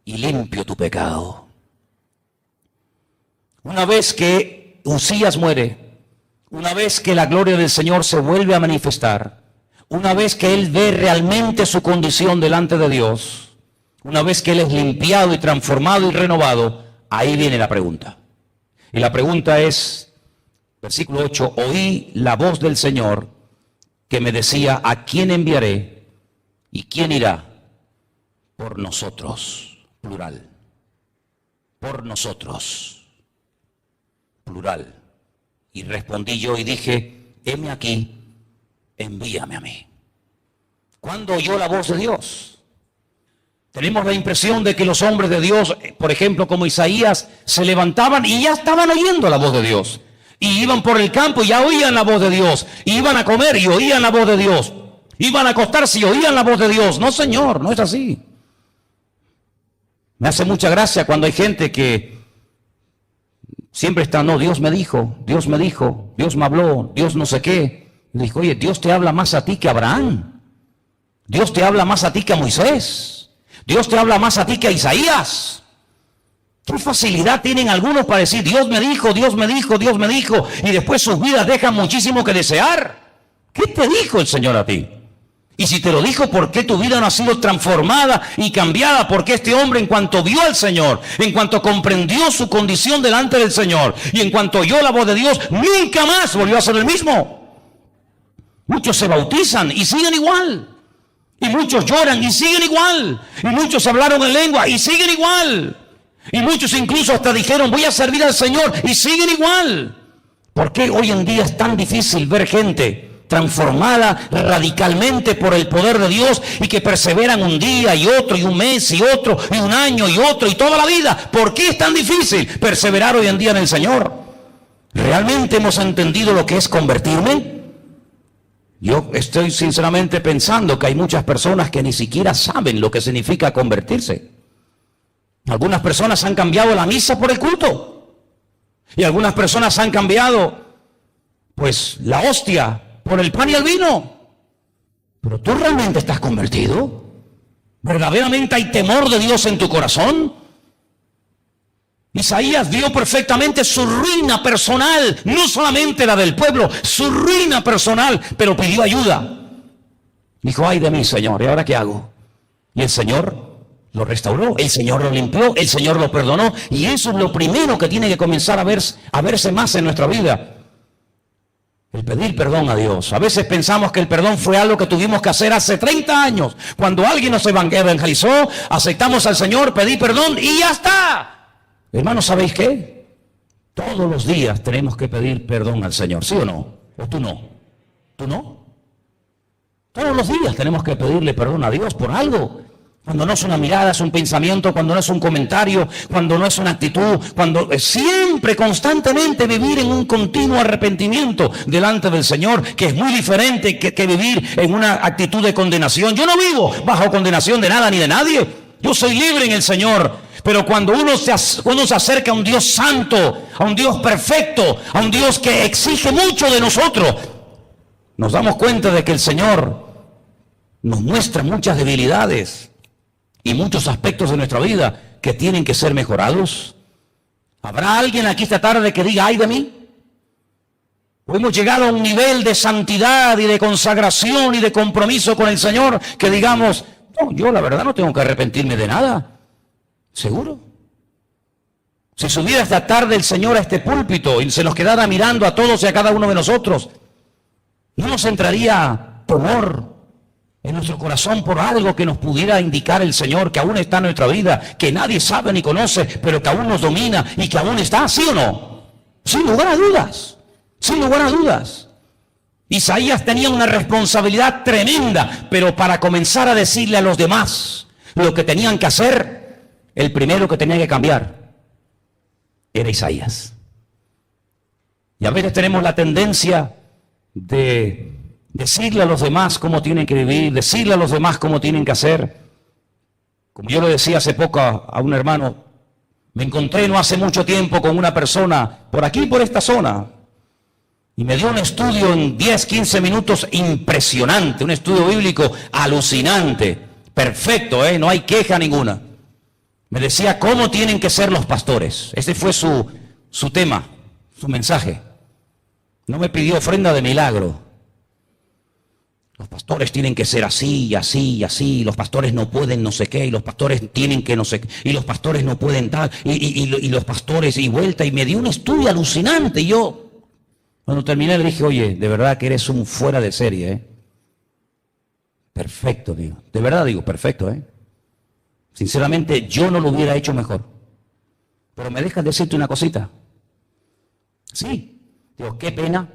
y limpio tu pecado. Una vez que Uzías muere, una vez que la gloria del Señor se vuelve a manifestar, una vez que él ve realmente su condición delante de Dios, una vez que él es limpiado y transformado y renovado, ahí viene la pregunta. Y la pregunta es, versículo 8, oí la voz del Señor que me decía, ¿a quién enviaré? ¿Y quién irá? Por nosotros, plural. Por nosotros, plural. Y respondí yo y dije, heme aquí, envíame a mí. ¿Cuándo oyó la voz de Dios? Tenemos la impresión de que los hombres de Dios, por ejemplo, como Isaías, se levantaban y ya estaban oyendo la voz de Dios. Y iban por el campo y ya oían la voz de Dios. Y iban a comer y oían la voz de Dios. Iban a acostarse y oían la voz de Dios. No, Señor, no es así. Me hace mucha gracia cuando hay gente que siempre está, no, Dios me dijo, Dios me dijo, Dios me habló, Dios no sé qué. Y le dijo, oye, Dios te habla más a ti que a Abraham. Dios te habla más a ti que a Moisés. Dios te habla más a ti que a Isaías. ¿Qué facilidad tienen algunos para decir, Dios me dijo, Dios me dijo, Dios me dijo, y después sus vidas dejan muchísimo que desear? ¿Qué te dijo el Señor a ti? Y si te lo dijo, ¿por qué tu vida no ha sido transformada y cambiada? Porque este hombre, en cuanto vio al Señor, en cuanto comprendió su condición delante del Señor, y en cuanto oyó la voz de Dios, nunca más volvió a ser el mismo. Muchos se bautizan y siguen igual. Y muchos lloran y siguen igual. Y muchos hablaron en lengua y siguen igual. Y muchos incluso hasta dijeron, voy a servir al Señor, y siguen igual. ¿Por qué hoy en día es tan difícil ver gente transformada radicalmente por el poder de Dios y que perseveran un día y otro y un mes y otro y un año y otro y toda la vida? ¿Por qué es tan difícil perseverar hoy en día en el Señor? ¿Realmente hemos entendido lo que es convertirme? Yo estoy sinceramente pensando que hay muchas personas que ni siquiera saben lo que significa convertirse. Algunas personas han cambiado la misa por el culto. Y algunas personas han cambiado, pues, la hostia por el pan y el vino. ¿Pero tú realmente estás convertido? ¿Verdaderamente hay temor de Dios en tu corazón? Isaías vio perfectamente su ruina personal, no solamente la del pueblo, su ruina personal, pero pidió ayuda. Dijo, ay de mí, Señor, ¿y ahora qué hago? Y el Señor lo restauró, el Señor lo limpió, el Señor lo perdonó. Y eso es lo primero que tiene que comenzar a verse más en nuestra vida. El pedir perdón a Dios. A veces pensamos que el perdón fue algo que tuvimos que hacer hace 30 años. Cuando alguien nos evangelizó, aceptamos al Señor, pedí perdón y ya está. Hermanos, ¿sabéis qué? Todos los días tenemos que pedir perdón al Señor, ¿sí o no? ¿O tú no? ¿Tú no? Todos los días tenemos que pedirle perdón a Dios por algo. Cuando no es una mirada, es un pensamiento, cuando no es un comentario, cuando no es una actitud, cuando siempre, constantemente vivir en un continuo arrepentimiento delante del Señor, que es muy diferente que vivir en una actitud de condenación. Yo no vivo bajo condenación de nada ni de nadie. Yo soy libre en el Señor. Pero cuando uno se acerca a un Dios santo, a un Dios perfecto, a un Dios que exige mucho de nosotros, nos damos cuenta de que el Señor nos muestra muchas debilidades y muchos aspectos de nuestra vida que tienen que ser mejorados. ¿Habrá alguien aquí esta tarde que diga, ay de mí? ¿O hemos llegado a un nivel de santidad y de consagración y de compromiso con el Señor que digamos, no, yo la verdad no tengo que arrepentirme de nada? ¿Seguro? Si subiera esta tarde el Señor a este púlpito y se nos quedara mirando a todos y a cada uno de nosotros, ¿no nos entraría temor en nuestro corazón por algo que nos pudiera indicar el Señor, que aún está en nuestra vida, que nadie sabe ni conoce, pero que aún nos domina y que aún está, ¿sí o no? Sin lugar a dudas, sin lugar a dudas. Isaías tenía una responsabilidad tremenda, pero para comenzar a decirle a los demás lo que tenían que hacer, el primero que tenía que cambiar era Isaías. Y a veces tenemos la tendencia de decirle a los demás cómo tienen que vivir, decirle a los demás cómo tienen que hacer. Como yo le decía hace poco a un hermano, me encontré no hace mucho tiempo con una persona por aquí, por esta zona, y me dio un estudio en 10, 15 minutos impresionante, un estudio bíblico alucinante, perfecto, no hay queja ninguna. Me decía cómo tienen que ser los pastores. Ese fue su tema, su mensaje. No me pidió ofrenda de milagro. Los pastores tienen que ser así, y así, y así. Los pastores no pueden no sé qué, y los pastores tienen que no sé qué, y los pastores no pueden tal, y los pastores y vuelta. Y me dio un estudio alucinante. Y yo, cuando terminé, le dije, oye, de verdad que eres un fuera de serie, Perfecto, digo. De verdad digo, perfecto, Sinceramente, yo no lo hubiera hecho mejor. Pero me dejas decirte una cosita. Sí. Digo, qué pena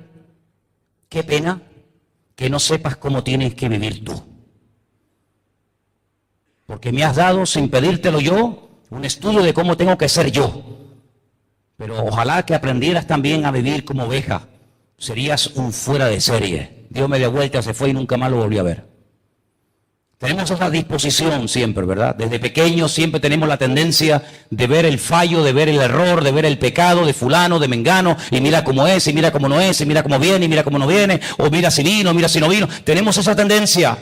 que no sepas cómo tienes que vivir tú. Porque me has dado, sin pedírtelo yo, un estudio de cómo tengo que ser yo. Pero ojalá que aprendieras también a vivir como oveja. Serías un fuera de serie. Dio media vuelta, se fue y nunca más lo volví a ver. Tenemos esa disposición siempre, ¿verdad? Desde pequeños siempre tenemos la tendencia de ver el fallo, de ver el error, de ver el pecado de fulano, de mengano, y mira cómo es, y mira cómo no es, y mira cómo viene, y mira cómo no viene, o mira si vino, mira si no vino. Tenemos esa tendencia.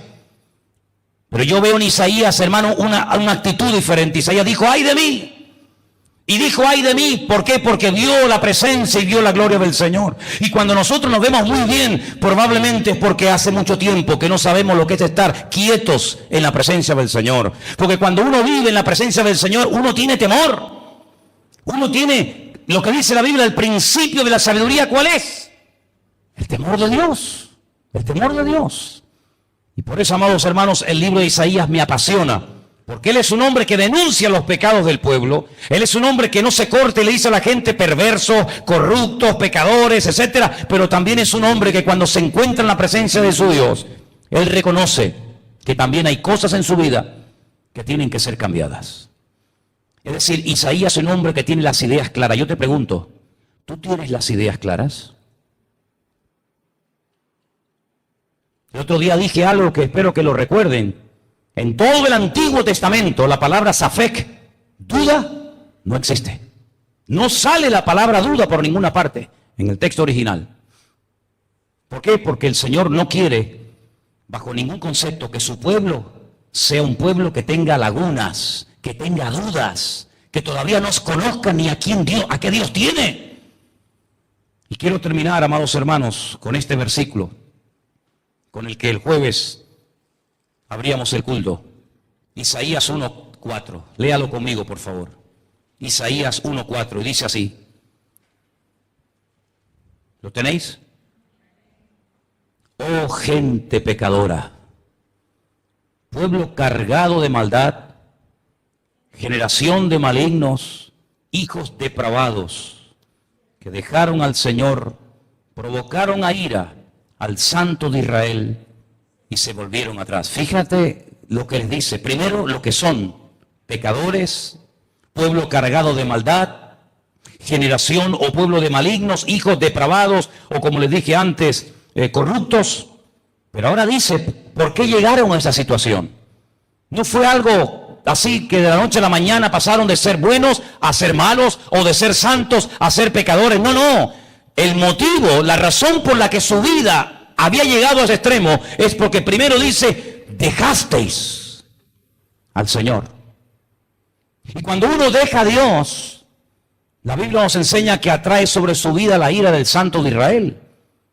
Pero yo veo en Isaías, hermano, una actitud diferente. Isaías dijo, ¡ay de mí! Y dijo, ¡ay de mí! ¿Por qué? Porque vio la presencia y vio la gloria del Señor. Y cuando nosotros nos vemos muy bien, probablemente es porque hace mucho tiempo que no sabemos lo que es estar quietos en la presencia del Señor. Porque cuando uno vive en la presencia del Señor, uno tiene temor. Uno tiene lo que dice la Biblia, el principio de la sabiduría, ¿cuál es? El temor de Dios. El temor de Dios. Y por eso, amados hermanos, el libro de Isaías me apasiona. Porque él es un hombre que denuncia los pecados del pueblo. Él es un hombre que no se corta y le dice a la gente perversos, corruptos, pecadores, etcétera. Pero también es un hombre que cuando se encuentra en la presencia de su Dios, él reconoce que también hay cosas en su vida que tienen que ser cambiadas. Es decir, Isaías es un hombre que tiene las ideas claras. Yo te pregunto, ¿tú tienes las ideas claras? El otro día dije algo que espero que lo recuerden. En todo el Antiguo Testamento, la palabra safek, duda, no existe. No sale la palabra duda por ninguna parte en el texto original. ¿Por qué? Porque el Señor no quiere, bajo ningún concepto, que su pueblo sea un pueblo que tenga lagunas, que tenga dudas, que todavía no conozca ni a quién Dios, a qué Dios tiene. Y quiero terminar, amados hermanos, con este versículo, con el que el jueves abríamos el culto. Isaías 1:4. Léalo conmigo, por favor. Isaías 1:4. Y dice así. ¿Lo tenéis? Oh gente pecadora, pueblo cargado de maldad, generación de malignos, hijos depravados, que dejaron al Señor, provocaron a ira al Santo de Israel y se volvieron atrás. Fíjate lo que les dice. Primero, lo que son: pecadores, pueblo cargado de maldad, generación o pueblo de malignos, hijos depravados, o como les dije antes, corruptos. Pero ahora dice, ¿por qué llegaron a esa situación? No fue algo así que de la noche a la mañana pasaron de ser buenos a ser malos, o de ser santos a ser pecadores. No, no. El motivo, la razón por la que su vida había llegado a ese extremo es porque primero dice, dejasteis al Señor. Y cuando uno deja a Dios, la Biblia nos enseña que atrae sobre su vida la ira del Santo de Israel.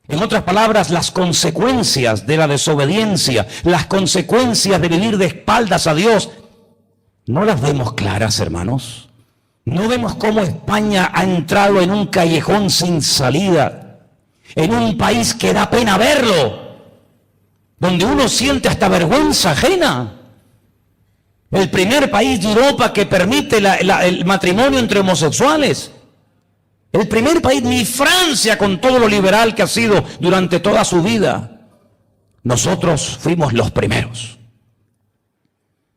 En otras palabras, las consecuencias de la desobediencia, las consecuencias de vivir de espaldas a Dios, no las vemos claras, hermanos. No vemos cómo España ha entrado en un callejón sin salida, en un país que da pena verlo, donde uno siente hasta vergüenza ajena. El primer país de Europa que permite el matrimonio entre homosexuales. El primer país, ni Francia, con todo lo liberal que ha sido durante toda su vida. Nosotros fuimos los primeros.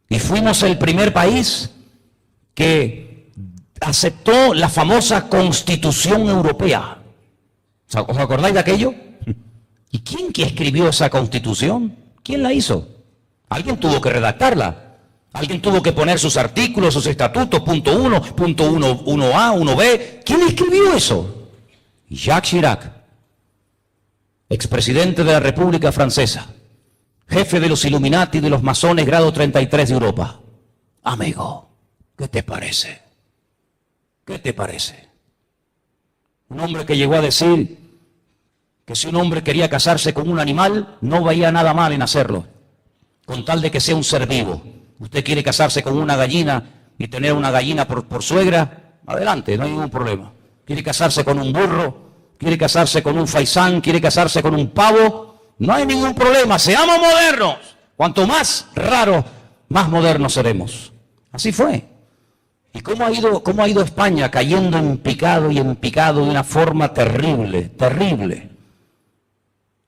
Y fuimos el primer país que aceptó la famosa Constitución Europea. ¿Os acordáis de aquello? ¿Y quién que escribió esa Constitución? ¿Quién la hizo? Alguien tuvo que redactarla. Alguien tuvo que poner sus artículos, sus estatutos, punto 1, punto 1A, 1B. ¿Quién escribió eso? Jacques Chirac, expresidente de la República Francesa, jefe de los Illuminati, de los masones, grado 33 de Europa. Amigo, ¿qué te parece? ¿Qué te parece? Un hombre que llegó a decir que si un hombre quería casarse con un animal, no veía nada mal en hacerlo, con tal de que sea un ser vivo. Usted quiere casarse con una gallina y tener una gallina por suegra, adelante, no hay ningún problema. Quiere casarse con un burro, quiere casarse con un faisán, quiere casarse con un pavo, no hay ningún problema. Seamos modernos. Cuanto más raros, más modernos seremos. Así fue. ¿Y cómo ha ido España cayendo en picado y en picado de una forma terrible, terrible?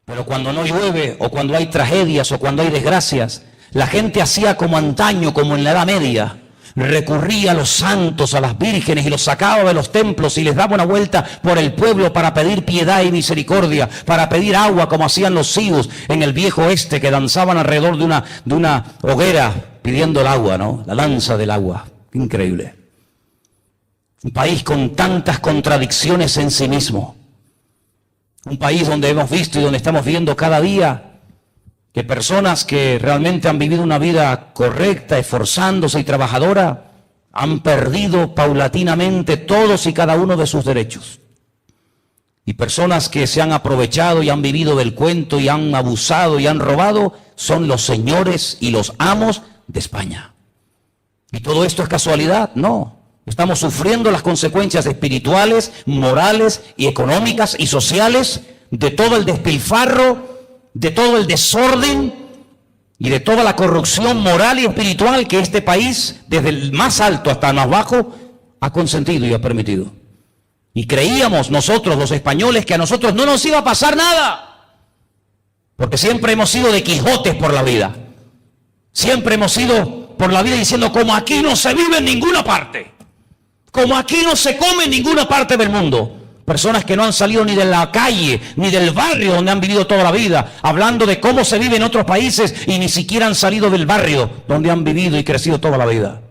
Pero cuando no llueve, o cuando hay tragedias, o cuando hay desgracias, la gente hacía como antaño, como en la Edad Media. Recurría a los santos, a las vírgenes, y los sacaba de los templos y les daba una vuelta por el pueblo para pedir piedad y misericordia, para pedir agua, como hacían los sioux en el viejo oeste, que danzaban alrededor de una hoguera pidiendo el agua, ¿no? La danza del agua. Increíble. Un país con tantas contradicciones en sí mismo. Un país donde hemos visto y donde estamos viendo cada día que personas que realmente han vivido una vida correcta, esforzándose y trabajadora, han perdido paulatinamente todos y cada uno de sus derechos. Y personas que se han aprovechado y han vivido del cuento y han abusado y han robado, son los señores y los amos de España. ¿Y todo esto es casualidad? No. Estamos sufriendo las consecuencias espirituales, morales y económicas y sociales de todo el despilfarro, de todo el desorden, y de toda la corrupción moral y espiritual que este país, desde el más alto hasta el más bajo, ha consentido y ha permitido. Y creíamos nosotros, los españoles, que a nosotros no nos iba a pasar nada, porque siempre hemos sido de Quijotes por la vida. Siempre hemos ido por la vida diciendo, como aquí no se vive en ninguna parte, como aquí no se come en ninguna parte del mundo. Personas que no han salido ni de la calle, ni del barrio donde han vivido toda la vida, hablando de cómo se vive en otros países y ni siquiera han salido del barrio donde han vivido y crecido toda la vida.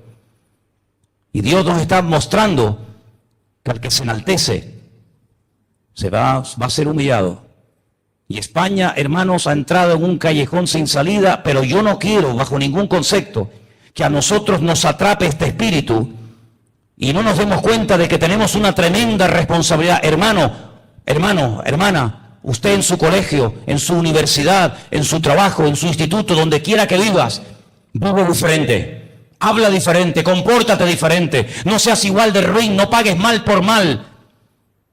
Y Dios nos está mostrando que al que se enaltece va a ser humillado. Y España, hermanos, ha entrado en un callejón sin salida, pero yo no quiero, bajo ningún concepto, que a nosotros nos atrape este espíritu y no nos demos cuenta de que tenemos una tremenda responsabilidad. Hermana, usted en su colegio, en su universidad, en su trabajo, en su instituto, donde quiera que vivas, vive diferente, habla diferente, compórtate diferente, no seas igual de ruin, no pagues mal por mal,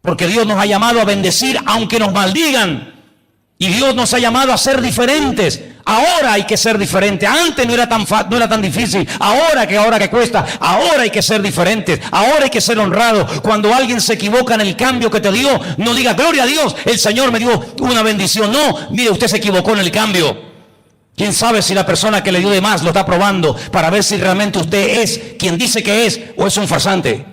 porque Dios nos ha llamado a bendecir aunque nos maldigan, y Dios nos ha llamado a ser diferentes. Ahora hay que ser diferente. Antes no era tan difícil. Ahora que cuesta. Ahora hay que ser diferentes. Ahora hay que ser honrado. Cuando alguien se equivoca en el cambio que te dio, no diga gloria a Dios, el Señor me dio una bendición. No, mire, usted se equivocó en el cambio. ¿Quién sabe si la persona que le dio de más lo está probando para ver si realmente usted es quien dice que es o es un farsante?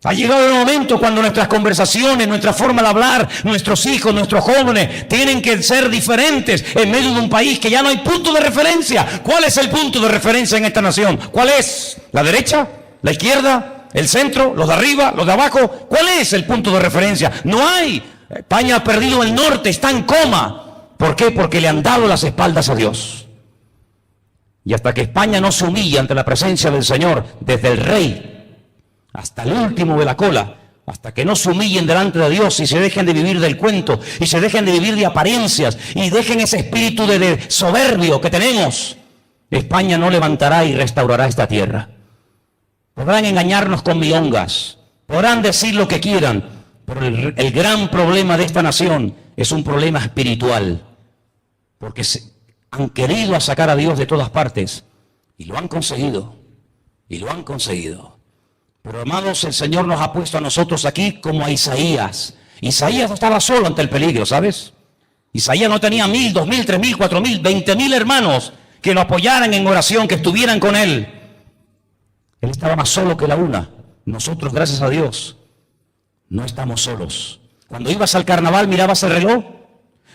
Ha llegado el momento cuando nuestras conversaciones, nuestra forma de hablar, nuestros hijos, nuestros jóvenes, tienen que ser diferentes en medio de un país que ya no hay punto de referencia. ¿Cuál es el punto de referencia en esta nación? ¿Cuál es? ¿La derecha? ¿La izquierda? ¿El centro? ¿Los de arriba? ¿Los de abajo? ¿Cuál es el punto de referencia? No hay. España ha perdido el norte, está en coma. ¿Por qué? Porque le han dado las espaldas a Dios. Y hasta que España no se humilla ante la presencia del Señor, desde el rey hasta el último de la cola, hasta que no se humillen delante de Dios y se dejen de vivir del cuento y se dejen de vivir de apariencias y dejen ese espíritu de soberbio que tenemos, España no levantará y restaurará esta tierra. Podrán engañarnos con milongas, podrán decir lo que quieran, pero el gran problema de esta nación es un problema espiritual, porque han querido sacar a Dios de todas partes y lo han conseguido, Pero hermanos, el Señor nos ha puesto a nosotros aquí como a Isaías. Isaías no estaba solo ante el peligro, ¿sabes? Isaías no tenía 1,000, 2,000, 3,000, 4,000, 20,000 hermanos que lo apoyaran en oración, que estuvieran con él. Él estaba más solo que la una. Nosotros, gracias a Dios, no estamos solos. Cuando ibas al carnaval, mirabas el reloj.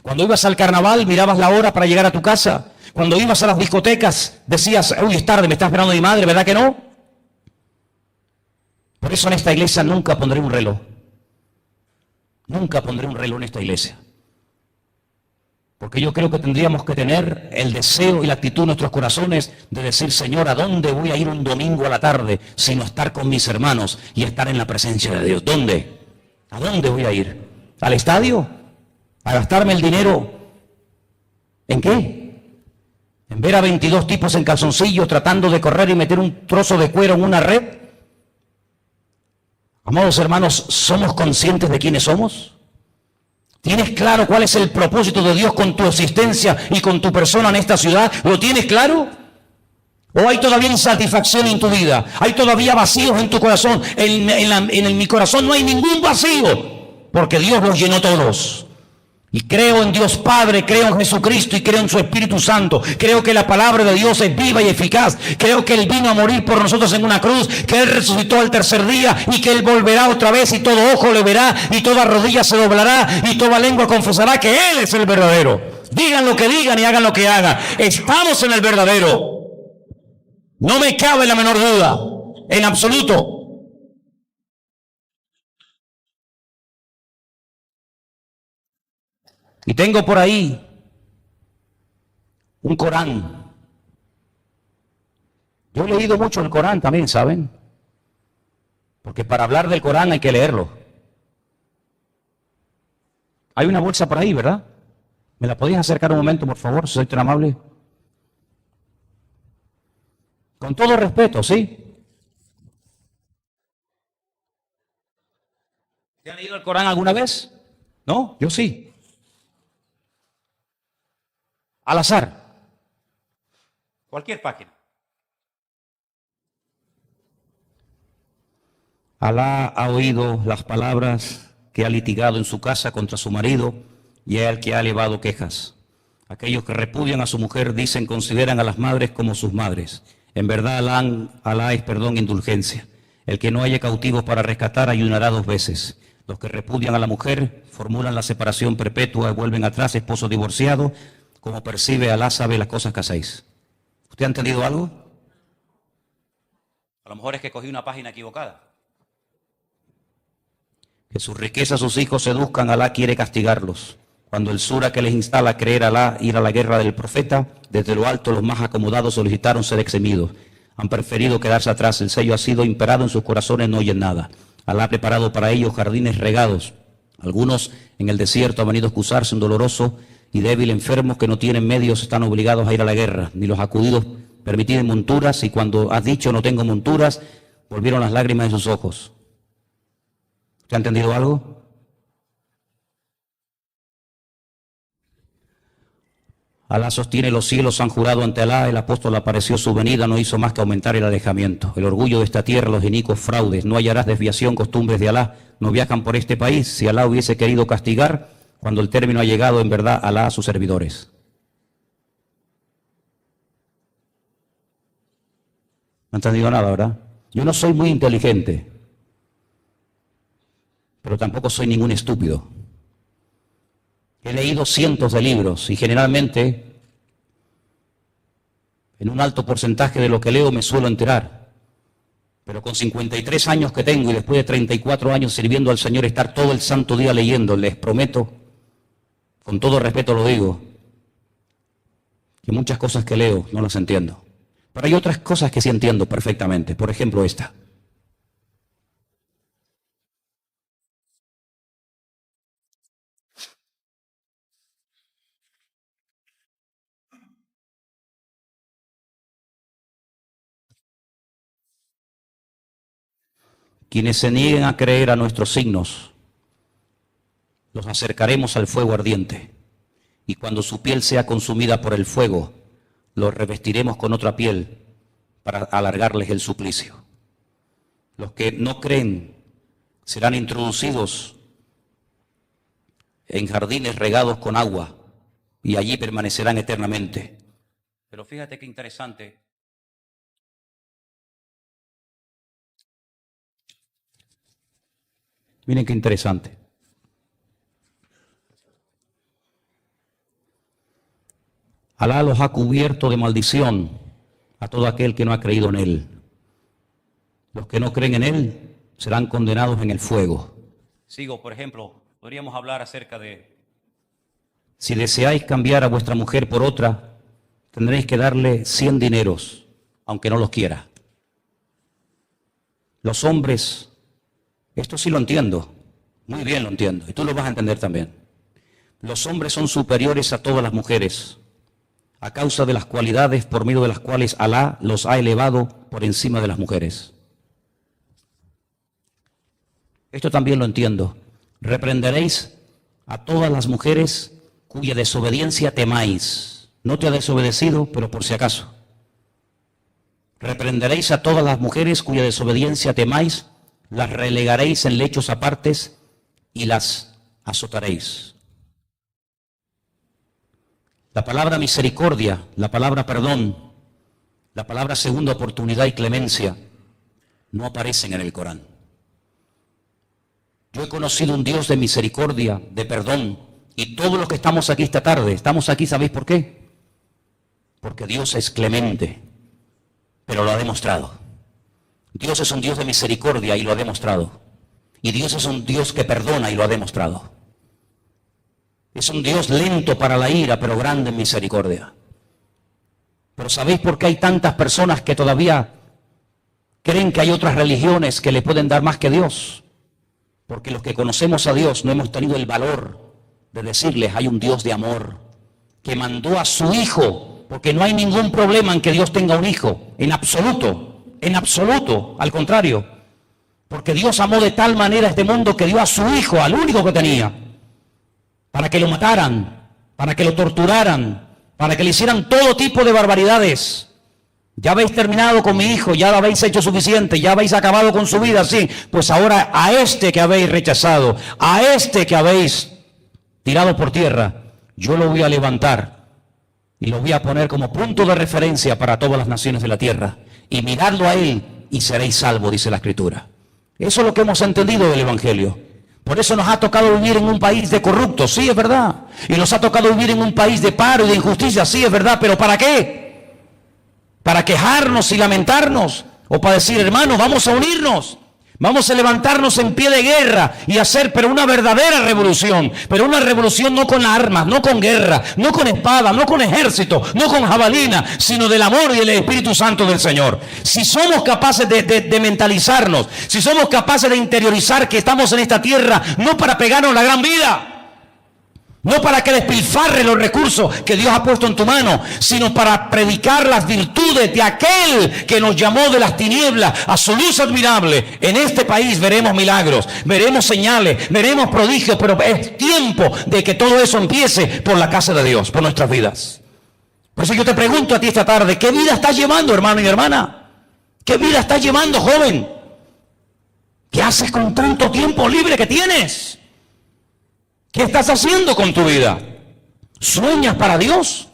Cuando ibas al carnaval, mirabas la hora para llegar a tu casa. Cuando ibas a las discotecas, decías, uy, es tarde, me está esperando mi madre, ¿verdad que no? Por eso en esta iglesia nunca pondré un reloj. Nunca pondré un reloj en esta iglesia. Porque yo creo que tendríamos que tener el deseo y la actitud en nuestros corazones de decir, Señor, ¿a dónde voy a ir un domingo a la tarde sino estar con mis hermanos y estar en la presencia de Dios? ¿Dónde? ¿A dónde voy a ir? ¿Al estadio? ¿A gastarme el dinero? ¿En qué? ¿En ver a 22 tipos en calzoncillos tratando de correr y meter un trozo de cuero en una red? Amados hermanos, ¿somos conscientes de quiénes somos? ¿Tienes claro cuál es el propósito de Dios con tu existencia y con tu persona en esta ciudad? ¿Lo tienes claro? ¿O hay todavía insatisfacción en tu vida? ¿Hay todavía vacíos en tu corazón? En mi corazón no hay ningún vacío, porque Dios los llenó todos. Y creo en Dios Padre, creo en Jesucristo y creo en su Espíritu Santo. Creo que la palabra de Dios es viva y eficaz. Creo que Él vino a morir por nosotros en una cruz, que Él resucitó al tercer día y que Él volverá otra vez y todo ojo le verá y toda rodilla se doblará y toda lengua confesará que Él es el verdadero. Digan lo que digan y hagan lo que hagan. Estamos en el verdadero. No me cabe la menor duda, en absoluto. Y tengo por ahí un Corán. Yo he leído mucho el Corán también, ¿saben? Porque para hablar del Corán hay que leerlo. Hay una bolsa por ahí, ¿verdad? ¿Me la podéis acercar un momento, por favor, si sois tan amable? Con todo respeto, ¿sí? ¿Te han leído el Corán alguna vez? ¿No? Yo sí. Al azar. Cualquier página. Alá ha oído las palabras que ha litigado en su casa contra su marido y es el que ha elevado quejas. Aquellos que repudian a su mujer dicen, consideran a las madres como sus madres. En verdad Alá es indulgencia. El que no haya cautivos para rescatar ayunará 2 veces. Los que repudian a la mujer formulan la separación perpetua y vuelven atrás, esposo divorciado. Como percibe Alá sabe las cosas que hacéis. ¿Usted ha entendido algo? A lo mejor es que cogí una página equivocada. Que sus riquezas sus hijos seduzcan, Alá quiere castigarlos. Cuando el sura que les instala a creer a Alá, ir a la guerra del profeta, desde lo alto los más acomodados solicitaron ser eximidos. Han preferido quedarse atrás, el sello ha sido imperado en sus corazones, no oyen nada. Alá ha preparado para ellos jardines regados. Algunos en el desierto han venido a excusarse, un doloroso y débil enfermos que no tienen medios están obligados a ir a la guerra, ni los acudidos permitidos monturas, y cuando has dicho no tengo monturas, volvieron las lágrimas de sus ojos. ¿Usted ha entendido algo? Alá sostiene los cielos, han jurado ante Alá, el apóstol apareció, su venida no hizo más que aumentar el alejamiento. El orgullo de esta tierra, los inicuos fraudes, no hallarás desviación, costumbres de Alá, no viajan por este país. Si Alá hubiese querido castigar, cuando el término ha llegado, en verdad Alá a sus servidores. No han entendido nada, ¿verdad? Yo no soy muy inteligente, pero tampoco soy ningún estúpido. He leído cientos de libros y generalmente en un alto porcentaje de lo que leo me suelo enterar. Pero con 53 años que tengo y después de 34 años sirviendo al Señor, estar todo el santo día leyendo, les prometo, con todo respeto lo digo, que muchas cosas que leo no las entiendo. Pero hay otras cosas que sí entiendo perfectamente. Por ejemplo, esta. Quienes se nieguen a creer a nuestros signos, los acercaremos al fuego ardiente, y cuando su piel sea consumida por el fuego, los revestiremos con otra piel para alargarles el suplicio. Los que no creen serán introducidos en jardines regados con agua, y allí permanecerán eternamente. Pero fíjate qué interesante. Miren qué interesante. Alá los ha cubierto de maldición a todo aquel que no ha creído en Él. Los que no creen en Él serán condenados en el fuego. Sigo, por ejemplo, podríamos hablar acerca de... Si deseáis cambiar a vuestra mujer por otra, tendréis que darle 100 dineros, aunque no los quiera. Los hombres... Esto sí lo entiendo, muy bien lo entiendo, y tú lo vas a entender también. Los hombres son superiores a todas las mujeres, a causa de las cualidades por medio de las cuales Alá los ha elevado por encima de las mujeres. Esto también lo entiendo. Reprenderéis a todas las mujeres cuya desobediencia temáis. No te ha desobedecido, pero por si acaso. Reprenderéis a todas las mujeres cuya desobediencia temáis, las relegaréis en lechos apartes y las azotaréis. La palabra misericordia, la palabra perdón, la palabra segunda oportunidad y clemencia no aparecen en el Corán. Yo he conocido un Dios de misericordia, de perdón, y todos los que estamos aquí esta tarde, estamos aquí, ¿sabéis por qué? Porque Dios es clemente, pero lo ha demostrado. Dios es un Dios de misericordia y lo ha demostrado. Y Dios es un Dios que perdona y lo ha demostrado. Es un Dios lento para la ira, pero grande en misericordia. Pero ¿sabéis por qué hay tantas personas que todavía creen que hay otras religiones que le pueden dar más que Dios? Porque los que conocemos a Dios no hemos tenido el valor de decirles, hay un Dios de amor que mandó a su Hijo, porque no hay ningún problema en que Dios tenga un hijo, en absoluto. En absoluto, al contrario, porque Dios amó de tal manera a este mundo que dio a su Hijo, al único que tenía, para que lo mataran, para que lo torturaran, para que le hicieran todo tipo de barbaridades, Ya habéis terminado con mi hijo, ya lo habéis hecho suficiente, ya habéis acabado con su vida, sí. Pues ahora a este que habéis rechazado, a este que habéis tirado por tierra, yo lo voy a levantar y lo voy a poner como punto de referencia para todas las naciones de la tierra. Y miradlo a él y seréis salvos, dice la Escritura. Eso es lo que hemos entendido del Evangelio. Por eso nos ha tocado vivir en un país de corruptos, sí, es verdad. Y nos ha tocado vivir en un país de paro y de injusticia, sí, es verdad. ¿Pero para qué? ¿Para quejarnos y lamentarnos? ¿O para decir, hermanos, vamos a unirnos? Vamos a levantarnos en pie de guerra y hacer, pero una verdadera revolución. Pero una revolución no con armas, no con guerra, no con espada, no con ejército, no con jabalina, sino del amor y del Espíritu Santo del Señor. Si somos capaces de mentalizarnos, si somos capaces de interiorizar que estamos en esta tierra, no para pegarnos la gran vida, no para que despilfarre los recursos que Dios ha puesto en tu mano, sino para predicar las virtudes de aquel que nos llamó de las tinieblas a su luz admirable. En este país veremos milagros, veremos señales, veremos prodigios, pero es tiempo de que todo eso empiece por la casa de Dios, por nuestras vidas. Por eso yo te pregunto a ti esta tarde, ¿qué vida estás llevando, hermano y hermana? ¿Qué vida estás llevando, joven? ¿Qué haces con tanto tiempo libre que tienes? ¿Qué estás haciendo con tu vida? ¿Sueñas para Dios?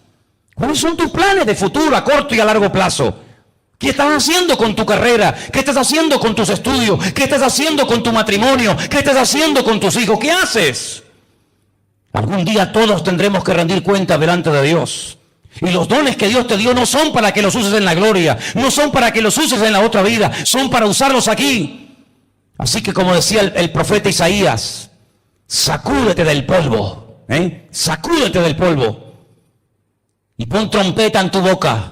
¿Cuáles son tus planes de futuro a corto y a largo plazo? ¿Qué estás haciendo con tu carrera? ¿Qué estás haciendo con tus estudios? ¿Qué estás haciendo con tu matrimonio? ¿Qué estás haciendo con tus hijos? ¿Qué haces? Algún día todos tendremos que rendir cuenta delante de Dios. Y los dones que Dios te dio no son para que los uses en la gloria, no son para que los uses en la otra vida, son para usarlos aquí. Así que como decía el profeta Isaías, sacúdete del polvo, sacúdete del polvo y pon trompeta en tu boca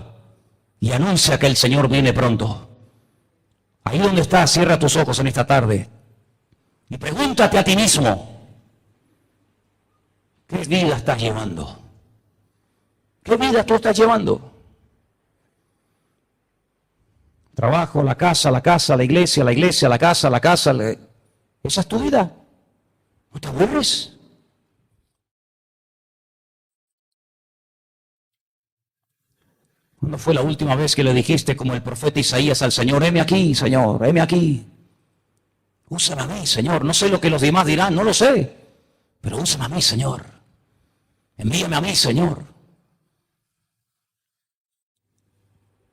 y anuncia que el Señor viene pronto. Ahí donde estás, cierra tus ojos en esta tarde y pregúntate a ti mismo, ¿qué vida estás llevando? ¿Qué vida tú estás llevando? Trabajo, la casa, la iglesia, la casa, ¿esa es tu vida? ¿No te aburres? ¿Cuándo fue la última vez que le dijiste como el profeta Isaías al Señor, heme aquí, Señor, heme aquí? Úsame a mí, Señor. No sé lo que los demás dirán, no lo sé. Pero úsame a mí, Señor. Envíame a mí, Señor.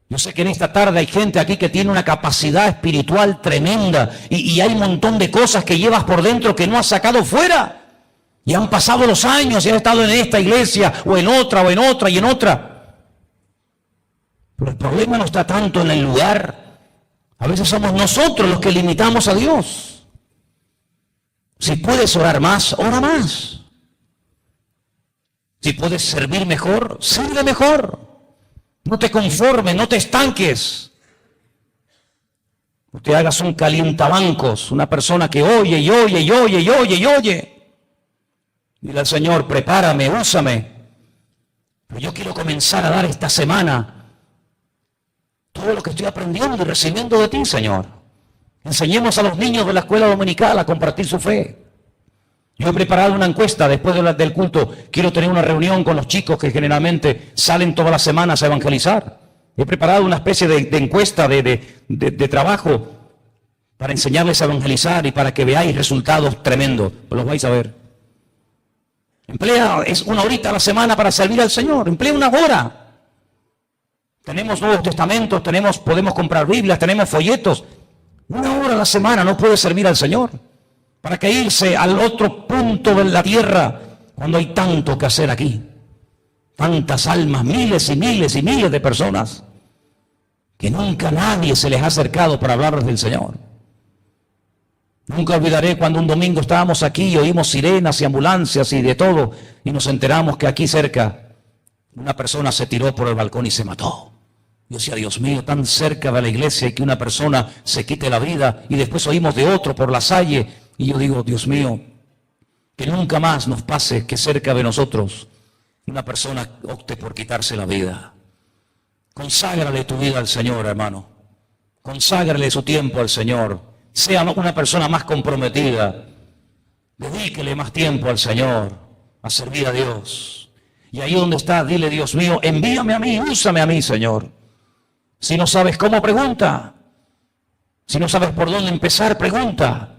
Yo sé que en esta tarde hay gente aquí que tiene una capacidad espiritual tremenda y hay un montón de cosas que llevas por dentro que no has sacado fuera. Y han pasado los años y has estado en esta iglesia o en otra o en otra y en otra. Pero el problema no está tanto en el lugar. A veces somos nosotros los que limitamos a Dios. Si puedes orar más, ora más. Si puedes servir mejor, sirve mejor. No te conformes, no te estanques. No te hagas un calientabancos, una persona que oye y oye y oye y oye y oye. Dile al Señor, prepárame, úsame. Pero yo quiero comenzar a dar esta semana todo lo que estoy aprendiendo y recibiendo de ti, Señor. Enseñemos a los niños de la escuela dominical a compartir su fe. Yo he preparado una encuesta después del culto. Quiero tener una reunión con los chicos que generalmente salen todas las semanas a evangelizar. He preparado una especie de encuesta de trabajo para enseñarles a evangelizar y para que veáis resultados tremendos. Pues los vais a ver. Emplea una horita a la semana para servir al Señor. Emplea una hora. Tenemos Nuevos Testamentos, podemos comprar Biblias, tenemos folletos. Una hora a la semana no puede servir al Señor. ¿Para qué irse al otro punto de la tierra cuando hay tanto que hacer aquí? Tantas almas, miles y miles y miles de personas que nunca nadie se les ha acercado para hablarles del Señor. Nunca olvidaré cuando un domingo estábamos aquí y oímos sirenas y ambulancias y de todo y nos enteramos que aquí cerca una persona se tiró por el balcón y se mató. Yo decía, Dios mío, tan cerca de la iglesia y que una persona se quite la vida y después oímos de otro por la Salle. Y yo digo, Dios mío, que nunca más nos pase que cerca de nosotros una persona opte por quitarse la vida. Conságrale tu vida al Señor, hermano. Conságrale su tiempo al Señor. Sea una persona más comprometida. Dedíquele más tiempo al Señor, a servir a Dios. Y ahí donde está, dile, Dios mío, envíame a mí, úsame a mí, Señor. Si no sabes cómo, pregunta. Si no sabes por dónde empezar, pregunta.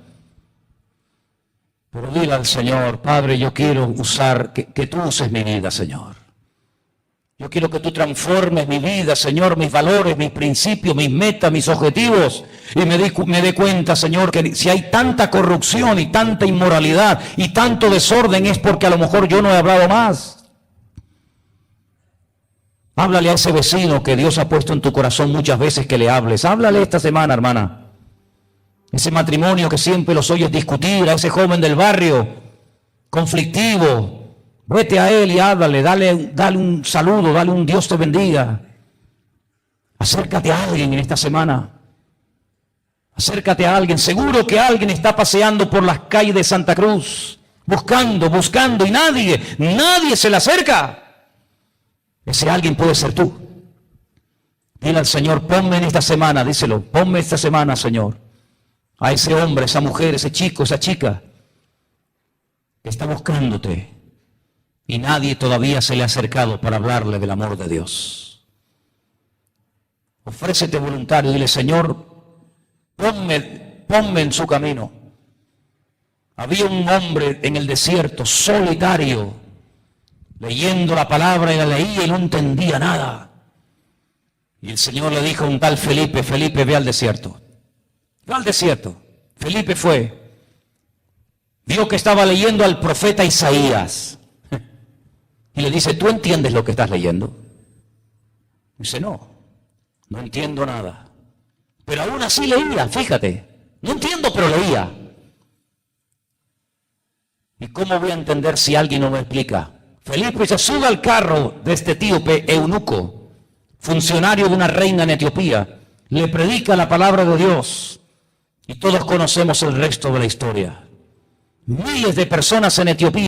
Pero dile al Señor, Padre, yo quiero usar, que tú uses mi vida, Señor. Yo quiero que tú transformes mi vida, Señor, mis valores, mis principios, mis metas, mis objetivos. Y me dé cuenta, Señor, que si hay tanta corrupción y tanta inmoralidad y tanto desorden es porque a lo mejor yo no he hablado más. Háblale a ese vecino que Dios ha puesto en tu corazón muchas veces que le hables. Háblale esta semana, hermana. Ese matrimonio que siempre los oyes discutir, a ese joven del barrio, conflictivo. Vete a él y háblale, dale un saludo, dale un Dios te bendiga. Acércate a alguien en esta semana. Acércate a alguien. Seguro que alguien está paseando por las calles de Santa Cruz, buscando y nadie se le acerca. Ese alguien puede ser tú. Dile al Señor, ponme en esta semana, díselo, ponme esta semana, Señor, a ese hombre, esa mujer, ese chico, esa chica que está buscándote y nadie todavía se le ha acercado para hablarle del amor de Dios. Ofrécete voluntario, dile, Señor, ponme en su camino. Había un hombre en el desierto, solitario, leyendo la palabra y la leía y no entendía nada. Y el Señor le dijo a un tal Felipe, Felipe, ve al desierto. Ve al desierto. Felipe fue. Vio que estaba leyendo al profeta Isaías. Y le dice, ¿tú entiendes lo que estás leyendo? Dice, no entiendo nada. Pero aún así leía, fíjate. No entiendo, pero leía. ¿Y cómo voy a entender si alguien no me explica? Felipe se sube al carro de este etíope eunuco, funcionario de una reina en Etiopía, le predica la palabra de Dios y todos conocemos el resto de la historia. Miles de personas en Etiopía